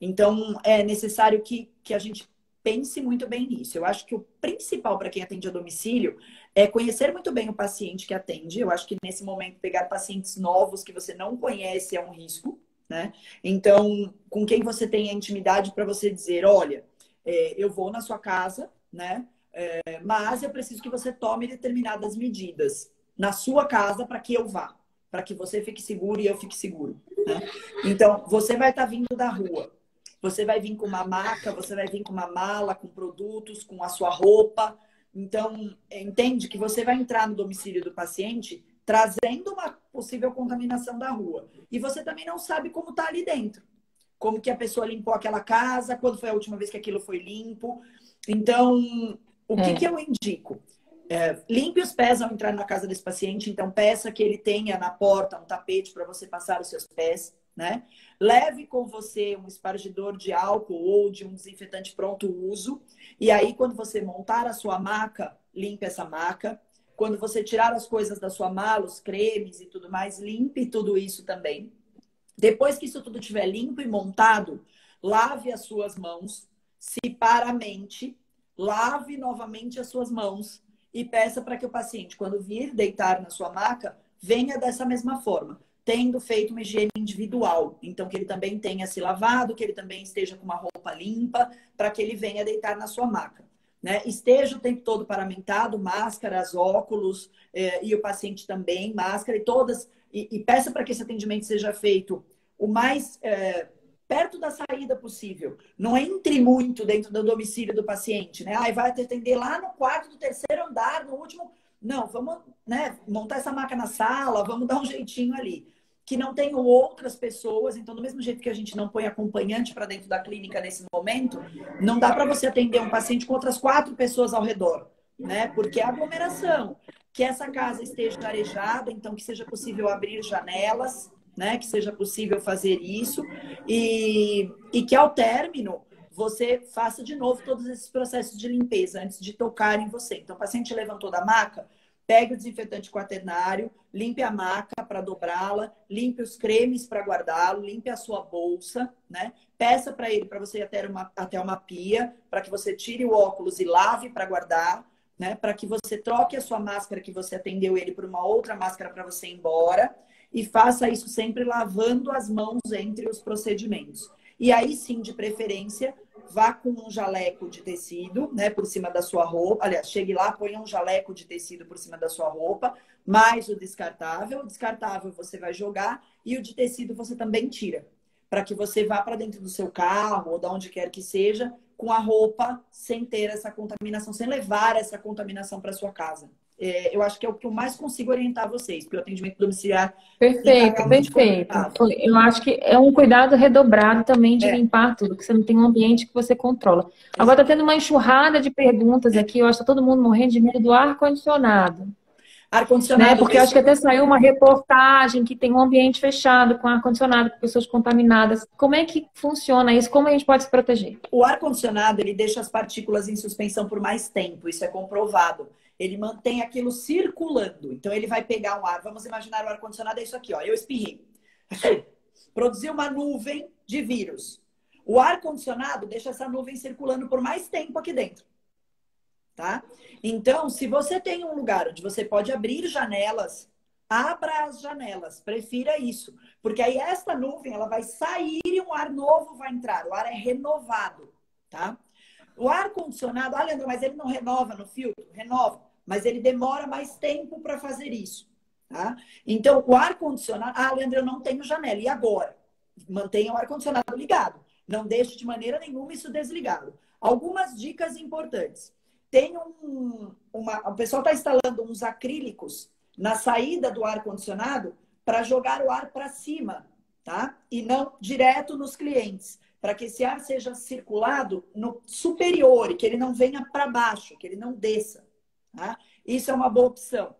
Então, é necessário que a gente pense muito bem nisso. Eu acho que o principal para quem atende a domicílio é conhecer muito bem o paciente que atende. Eu acho que nesse momento pegar pacientes novos que você não conhece é um risco, né? Então, com quem você tem a intimidade para você dizer, olha, eu vou na sua casa, né? Mas eu preciso que você tome determinadas medidas na sua casa para que eu vá, para que você fique seguro e eu fique seguro, né? Então, você vai estar vindo da rua. Você vai vir com uma maca, você vai vir com uma mala, com produtos, com a sua roupa. Então, entende que você vai entrar no domicílio do paciente trazendo uma possível contaminação da rua. E você também não sabe como está ali dentro. Como que a pessoa limpou aquela casa, quando foi a última vez que aquilo foi limpo. Então, o que eu indico? Limpe os pés ao entrar na casa desse paciente. Então, peça que ele tenha na porta um tapete para você passar os seus pés, né? Leve com você um espargidor de álcool ou de um desinfetante pronto uso. E aí, quando você montar a sua maca, limpe essa maca. Quando você tirar as coisas da sua mala, os cremes e tudo mais, limpe tudo isso também. Depois que isso tudo estiver limpo e montado, lave as suas mãos, separamente, lave novamente as suas mãos e peça para que o paciente, quando vir deitar na sua maca, venha dessa mesma forma, tendo feito uma higiene individual. Então, que ele também tenha se lavado, que ele também esteja com uma roupa limpa, para que ele venha deitar na sua maca, né? Esteja o tempo todo paramentado, máscaras, óculos, e o paciente também, máscara, e todas. E peça para que esse atendimento seja feito o mais perto da saída possível. Não entre muito dentro do domicílio do paciente, né? Vai atender lá no quarto do terceiro andar, no último. Não, vamos, né, montar essa maca na sala, vamos dar um jeitinho ali. Que não tenham outras pessoas. Então, do mesmo jeito que a gente não põe acompanhante para dentro da clínica nesse momento, não dá para você atender um paciente com outras 4 pessoas ao redor, né? Porque é aglomeração. Que essa casa esteja arejada, então que seja possível abrir janelas, né? Que seja possível fazer isso. E que ao término você faça de novo todos esses processos de limpeza antes de tocar em você. Então, o paciente levantou da maca, pegue o desinfetante quaternário, limpe a maca para dobrá-la, limpe os cremes para guardá-lo, limpe a sua bolsa, né? Peça para ele para você ir até uma pia, para que você tire o óculos e lave para guardar, né? Para que você troque a sua máscara que você atendeu ele por uma outra máscara para você ir embora. E faça isso sempre lavando as mãos entre os procedimentos. E aí sim, de preferência, vá com um jaleco de tecido, né, por cima da sua roupa. Aliás, chegue lá, ponha um jaleco de tecido por cima da sua roupa, mais o descartável. O descartável você vai jogar e o de tecido você também tira, para que você vá para dentro do seu carro ou de onde quer que seja, com a roupa sem ter essa contaminação, sem levar essa contaminação para sua casa. Eu acho que é o que eu mais consigo orientar vocês, porque o atendimento domiciliar Perfeito, perfeito. Eu acho que é um cuidado redobrado também de limpar tudo, que você não tem um ambiente que você controla. Agora está tendo uma enxurrada de perguntas aqui, eu acho que tá todo mundo morrendo de medo do ar-condicionado. Ar-condicionado. Né? Porque eu acho que até saiu uma reportagem que tem um ambiente fechado com ar-condicionado, com pessoas contaminadas. Como é que funciona isso? Como a gente pode se proteger? O ar-condicionado, ele deixa as partículas em suspensão por mais tempo, isso é comprovado. Ele mantém aquilo circulando. Então, ele vai pegar um ar. Vamos imaginar o ar-condicionado é isso aqui, ó. Eu espirrei. Produziu uma nuvem de vírus. O ar-condicionado deixa essa nuvem circulando por mais tempo aqui dentro. tá? Então, se você tem um lugar onde você pode abrir janelas, abra as janelas, prefira isso. Porque aí esta nuvem, ela vai sair e um ar novo vai entrar. O ar é renovado, tá? O ar-condicionado, Leandro, mas ele não renova no filtro? Renova, mas ele demora mais tempo para fazer isso, tá? Então, o ar-condicionado... Leandro, eu não tenho janela. E agora? Mantenha o ar-condicionado ligado. Não deixe de maneira nenhuma isso desligado. Algumas dicas importantes. O pessoal está instalando uns acrílicos na saída do ar-condicionado para jogar o ar para cima, tá? E não direto nos clientes, para que esse ar seja circulado no superior e que ele não venha para baixo, que ele não desça, tá? Isso é uma boa opção.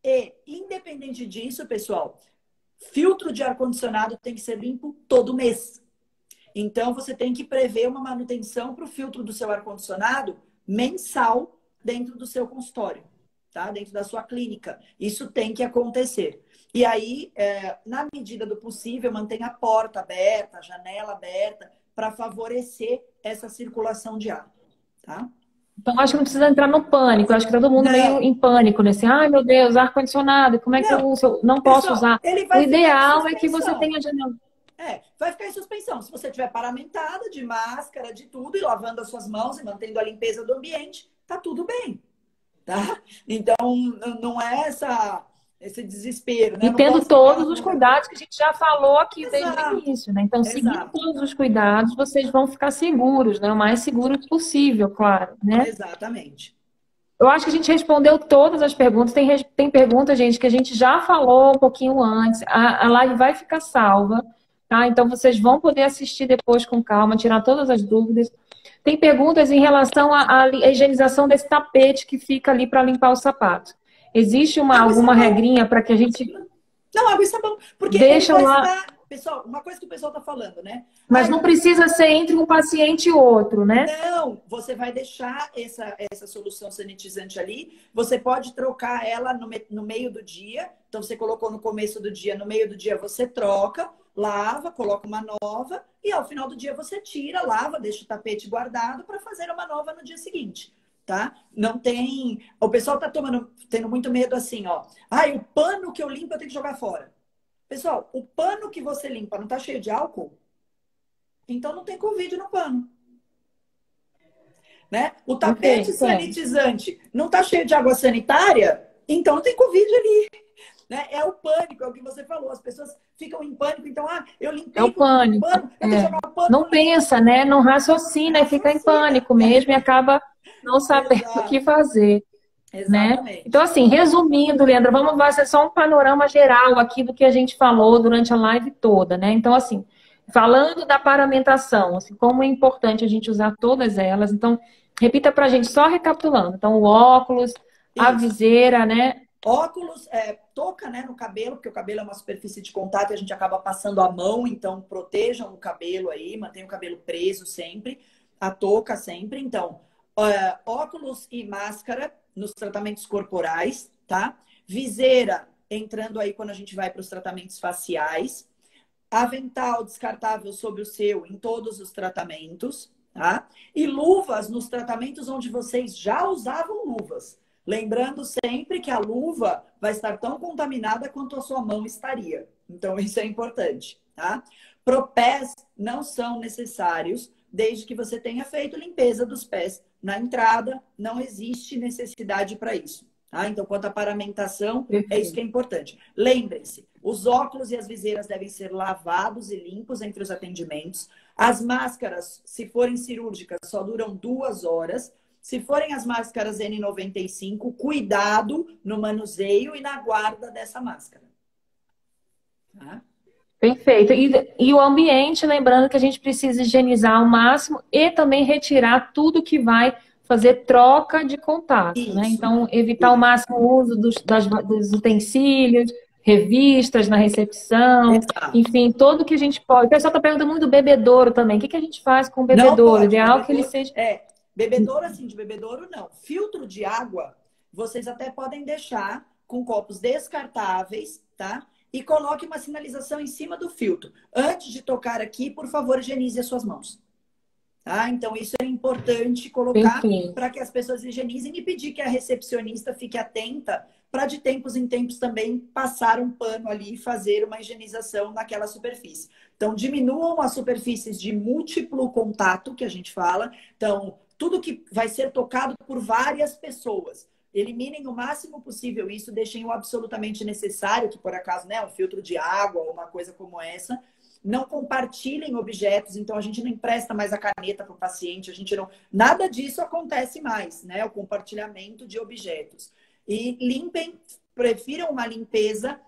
E, independente disso, pessoal, filtro de ar-condicionado tem que ser limpo todo mês. Então, você tem que prever uma manutenção para o filtro do seu ar-condicionado mensal dentro do seu consultório, tá? Dentro da sua clínica. Isso tem que acontecer. E aí, na medida do possível, mantenha a porta aberta, a janela aberta, para favorecer essa circulação de ar, tá? Então, acho que não precisa entrar no pânico. Acho que todo mundo meio em pânico, né? Assim, ai, meu Deus, ar-condicionado, como é que eu uso? Não posso usar. Ele O vai ideal é que você tenha janela. Vai ficar em suspensão. Se você estiver paramentada, de máscara, de tudo, e lavando as suas mãos e mantendo a limpeza do ambiente, tá tudo bem, tá? Então, não é esse desespero, né? E tendo todos os cuidados que a gente já falou aqui desde o início, né? Então, seguindo todos os cuidados, vocês vão ficar seguros, né? O mais seguro possível, claro, né? Exatamente. Eu acho que a gente respondeu todas as perguntas. Tem perguntas, gente, que a gente já falou um pouquinho antes. A live vai ficar salva, tá? Então, vocês vão poder assistir depois com calma, tirar todas as dúvidas. Tem perguntas em relação à higienização desse tapete que fica ali para limpar o sapato. Existe alguma regrinha para que a gente... Não, água e sabão. Porque deixa lá... Pessoal, uma coisa que o pessoal está falando, né? Mas não precisa ser entre um paciente e outro, né? Não, você vai deixar essa solução sanitizante ali. Você pode trocar ela no meio do dia. Então, você colocou no começo do dia, no meio do dia você troca, lava, coloca uma nova. E ao final do dia você tira, lava, deixa o tapete guardado para fazer uma nova no dia seguinte. Tá? Não tem... O pessoal tá tendo muito medo assim, ó. O pano que eu limpo eu tenho que jogar fora. Pessoal, o pano que você limpa não tá cheio de álcool? Então não tem Covid no pano. Né? O tapete sanitizante não tá cheio de água sanitária? Então não tem Covid ali. Né? É o pânico, é o que você falou. As pessoas ficam em pânico. Então, eu limpei o pânico. O pano, eu tenho que jogar o pano. Não pensa, né? Não raciocina, fica em pânico mesmo e acaba não sabendo o que fazer. Né? Então, assim, resumindo, Leandra, vamos fazer só um panorama geral aqui do que a gente falou durante a live toda, né? Então, assim, falando da paramentação, assim, como é importante a gente usar todas elas. Então, repita pra gente, só recapitulando. Então, o óculos, a viseira, né? Óculos, touca, né, no cabelo, porque o cabelo é uma superfície de contato e a gente acaba passando a mão, então protejam o cabelo aí, mantenham o cabelo preso sempre, a touca sempre. Então, óculos e máscara nos tratamentos corporais, tá? Viseira, entrando aí quando a gente vai para os tratamentos faciais. Avental descartável sobre o seu em todos os tratamentos, tá? E luvas nos tratamentos onde vocês já usavam luvas. Lembrando sempre que a luva vai estar tão contaminada quanto a sua mão estaria. Então, isso é importante, tá? Propés não são necessários desde que você tenha feito limpeza dos pés na entrada. Não existe necessidade para isso, tá? Então, quanto à paramentação, é isso que é importante. Lembrem-se, os óculos e as viseiras devem ser lavados e limpos entre os atendimentos. As máscaras, se forem cirúrgicas, só duram 2 horas. Se forem as máscaras N95, cuidado no manuseio e na guarda dessa máscara. Tá? Perfeito. E o ambiente, lembrando que a gente precisa higienizar ao máximo e também retirar tudo que vai fazer troca de contato, né? Então, evitar ao máximo o uso dos utensílios, revistas na recepção, enfim, tudo que a gente pode. O pessoal está perguntando muito do bebedouro também. O que a gente faz com o bebedouro? O ideal é que ele seja... Bebedouro, assim, de bebedouro, não. Filtro de água, vocês até podem deixar com copos descartáveis, tá? E coloque uma sinalização em cima do filtro. Antes de tocar aqui, por favor, higienize as suas mãos. Tá? Então, isso é importante colocar Perfeito. para que as pessoas higienizem e pedir que a recepcionista fique atenta para, de tempos em tempos, também passar um pano ali e fazer uma higienização naquela superfície. Então, diminuam as superfícies de múltiplo contato, que a gente fala. Então, tudo que vai ser tocado por várias pessoas. Eliminem o máximo possível isso, deixem o absolutamente necessário, que por acaso, né, um filtro de água ou uma coisa como essa. Não compartilhem objetos, então a gente não empresta mais a caneta para o paciente, a gente não. Nada disso acontece mais, né? O compartilhamento de objetos. E limpem, prefiram uma limpeza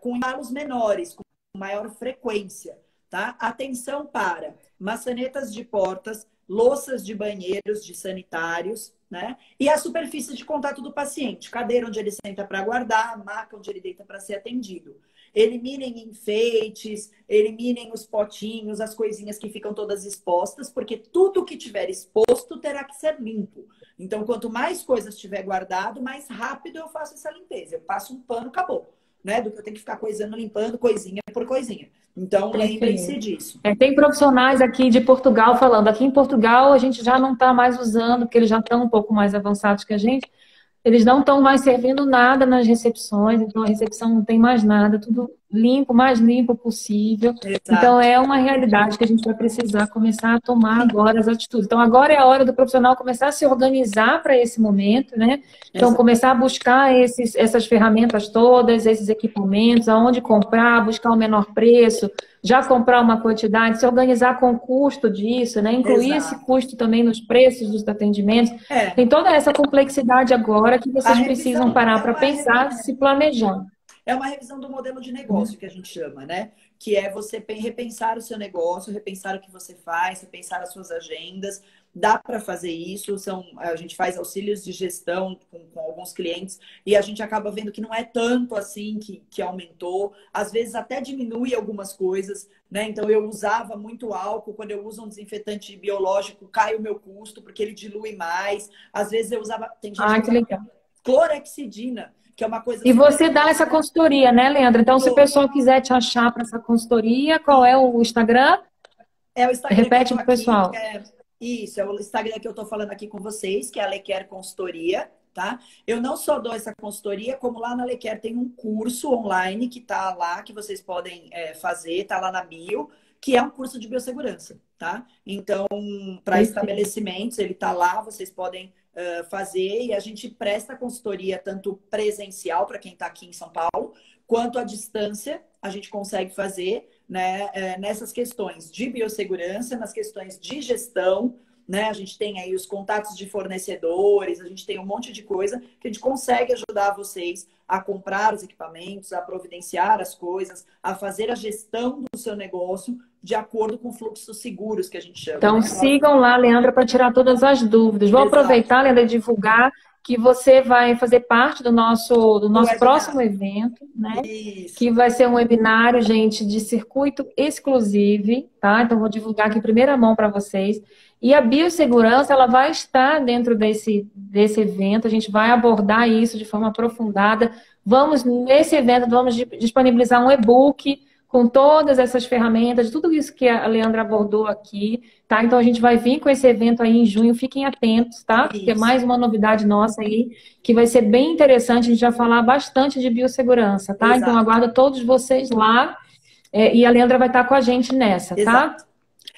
com embalos menores, com maior frequência, tá? Atenção para maçanetas de portas, louças de banheiros, de sanitários, né? E a superfície de contato do paciente, cadeira onde ele senta para aguardar, maca onde ele deita para ser atendido. Eliminem enfeites, eliminem os potinhos, as coisinhas que ficam todas expostas, porque tudo que tiver exposto terá que ser limpo. Então, quanto mais coisas tiver guardado, mais rápido eu faço essa limpeza. Eu passo um pano, acabou, né? Do que eu tenho que ficar coisando, limpando coisinha por coisinha. Então, lembrem-se Perfeito. disso. Tem profissionais aqui de Portugal falando. Aqui em Portugal a gente já não está mais usando, porque eles já estão um pouco mais avançados que a gente. Eles não estão mais servindo nada nas recepções, então a recepção não tem mais nada, tudo limpo, mais limpo possível. Então Exato. é uma realidade que a gente vai precisar começar a tomar agora as atitudes. Então agora é a hora do profissional começar a se organizar para esse momento, né? Então Exato. começar a buscar essas ferramentas todas, esses equipamentos, aonde comprar, buscar o menor preço, já comprar uma quantidade, se organizar com o custo disso, né? Incluir esse Exato. custo também nos preços dos atendimentos. É, Tem toda essa complexidade agora que a vocês precisam revisão parar para pensar, se planejar. é uma revisão do modelo de negócio que a gente chama, né? Que é você repensar o seu negócio, repensar o que você faz, repensar as suas agendas. Dá para fazer isso, a gente faz auxílios de gestão com alguns clientes e a gente acaba vendo que não é tanto assim que aumentou. Às vezes até diminui algumas coisas, né? Então eu usava muito álcool, quando eu uso um desinfetante biológico, cai o meu custo, porque ele dilui mais. Às vezes eu usava, tem gente que Ah, que usa legal. clorexidina, que é uma coisa E super. você dá essa consultoria, né, Leandra? Então, se o pessoal quiser te achar para essa consultoria, qual é o Instagram? É o Instagram que eu Repete tô para o aqui, pessoal. isso, é o Instagram que eu tô falando aqui com vocês, que é a Lequer Consultoria, tá? Eu não só dou essa consultoria, como lá na Lequer tem um curso online que tá lá, que vocês podem fazer, tá lá na bio, que é um curso de biossegurança, tá? Então, para Perfeito. estabelecimentos, ele tá lá, vocês podem fazer, e a gente presta consultoria tanto presencial para quem está aqui em São Paulo, quanto à distância, a gente consegue fazer, né, nessas questões de biossegurança, nas questões de gestão, né? A gente tem aí os contatos de fornecedores, a gente tem um monte de coisa que a gente consegue ajudar vocês a comprar os equipamentos, a providenciar as coisas, a fazer a gestão do seu negócio de acordo com fluxos seguros que a gente chama, Então, né? sigam lá, Leandra, para tirar todas as dúvidas. Vou Exato. aproveitar, Leandra, e divulgar que você vai fazer parte do Do nosso próximo webinar. evento, né? Que Isso. vai ser um webinário, gente, de circuito exclusivo, tá? Então, vou divulgar aqui em primeira mão para vocês. E a biossegurança, ela vai estar dentro desse evento, a gente vai abordar isso de forma aprofundada. Nesse evento, vamos disponibilizar um e-book com todas essas ferramentas, tudo isso que a Leandra abordou aqui, tá? Então, a gente vai vir com esse evento aí em junho, fiquem atentos, tá? Porque é Isso. mais uma novidade nossa aí, que vai ser bem interessante, a gente vai falar bastante de biossegurança, tá? Então, Exato. aguardo todos vocês lá, e a Leandra vai estar com a gente nessa, tá? Exato.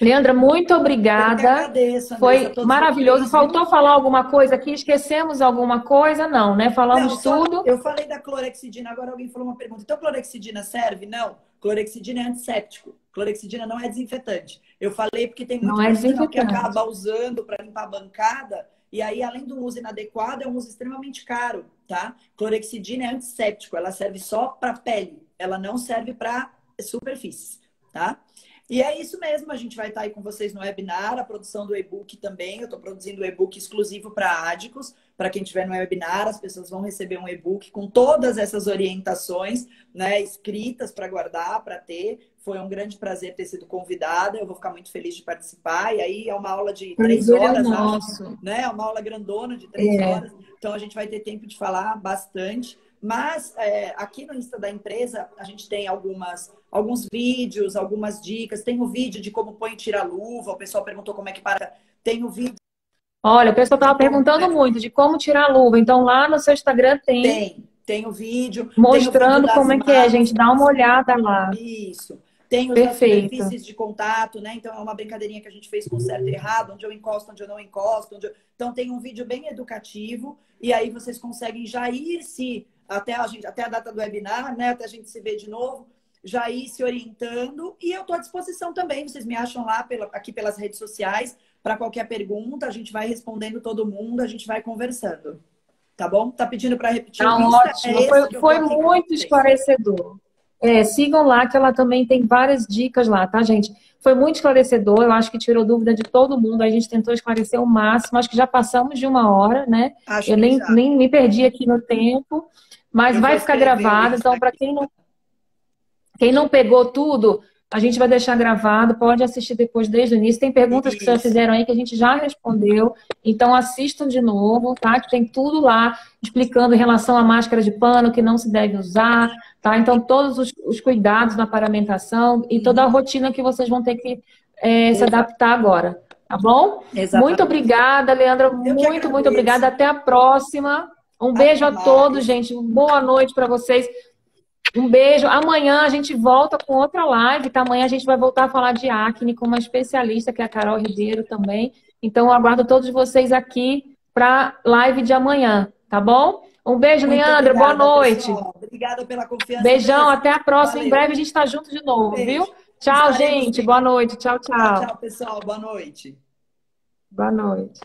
Leandra, muito Eu que obrigada. agradeço, Andressa, a Foi todos maravilhoso. vocês, viu? Faltou falar alguma coisa aqui? Esquecemos alguma coisa? Não, né? Falamos Não, de só tudo. eu falei da clorexidina, agora alguém falou uma pergunta. Então, clorexidina serve? Não. Clorexidina é antisséptico. Clorexidina não é desinfetante. Eu falei porque tem muito Não é profissional que desinfetante. acaba usando para limpar a bancada, e aí, além do uso inadequado, é um uso extremamente caro, tá? Clorexidina é antisséptico, ela serve só para pele, ela não serve para superfícies, tá? E é isso mesmo, a gente vai estar aí com vocês no webinar, a produção do e-book também. Eu estou produzindo um e-book exclusivo para Ádicos. Para quem estiver no webinar, as pessoas vão receber um e-book com todas essas orientações, né, escritas para guardar, para ter. Foi um grande prazer ter sido convidada. Eu vou ficar muito feliz de participar. E aí é uma aula de 3 Prazer é horas, acho, nosso. né? É uma aula grandona de 3 horas. Então a gente vai ter tempo de falar bastante. Mas aqui no Insta da empresa, a gente tem alguns vídeos, algumas dicas. Tem o vídeo de como põe e tira a luva. O pessoal perguntou como é que para. Tem o vídeo Olha, o pessoal de estava como perguntando muito de como tirar a luva. Então, lá no seu Instagram tem o vídeo. Tem o vídeo mostrando das como é que é, malas. gente. Dá uma olhada lá. Isso. Tem os das Perfeito. superfícies de contato, né? Então é uma brincadeirinha que a gente fez com certo e errado, onde eu encosto, onde eu não encosto. Então tem um vídeo bem educativo, e aí vocês conseguem já ir se, até a data do webinar, né? Até a gente se ver de novo, já ir se orientando. E eu estou à disposição também. Vocês me acham lá aqui pelas redes sociais para qualquer pergunta. A gente vai respondendo todo mundo, a gente vai conversando. Tá bom? Tá pedindo para repetir Tá o Insta? ótimo. Esse que eu tô Foi aqui com muito vocês. esclarecedor. Sigam lá, que ela também tem várias dicas lá, tá, gente? Foi muito esclarecedor, eu acho que tirou dúvida de todo mundo, a gente tentou esclarecer o máximo, acho que já passamos de 1 hora, né? Acho Eu que nem, já. nem me perdi aqui no tempo, mas Eu vou vai ficar escrever o gravado, Insta então para aqui. quem não pegou tudo, a gente vai deixar gravado, pode assistir depois desde o início. Tem perguntas que vocês Isso. fizeram aí que a gente já respondeu, então assistam de novo, tá? Que tem tudo lá explicando em relação à máscara de pano que não se deve usar, tá? Então todos os cuidados na paramentação e toda a rotina que vocês vão ter que se adaptar agora, tá bom? Muito Exatamente. obrigada, Leandra, Eu que muito obrigada. agradeço. Até a próxima. Um beijo Até a todos, mais. gente. Boa noite para vocês. Um beijo. Amanhã a gente volta com outra live, tá? Amanhã a gente vai voltar a falar de acne com uma especialista, que é a Carol Ribeiro também. Então, eu aguardo todos vocês aqui para live de amanhã, tá bom? Um beijo, Muito Leandra. Boa obrigada, noite. pessoal. Obrigada pela confiança, Beijão, Andressa. até a próxima. Em Valeu. breve a gente está junto de novo, viu? Beijo. Tchau, Estaremos gente. sim. Boa noite. Tchau, Tchau, tchau. tchau, pessoal. Boa noite. Boa noite.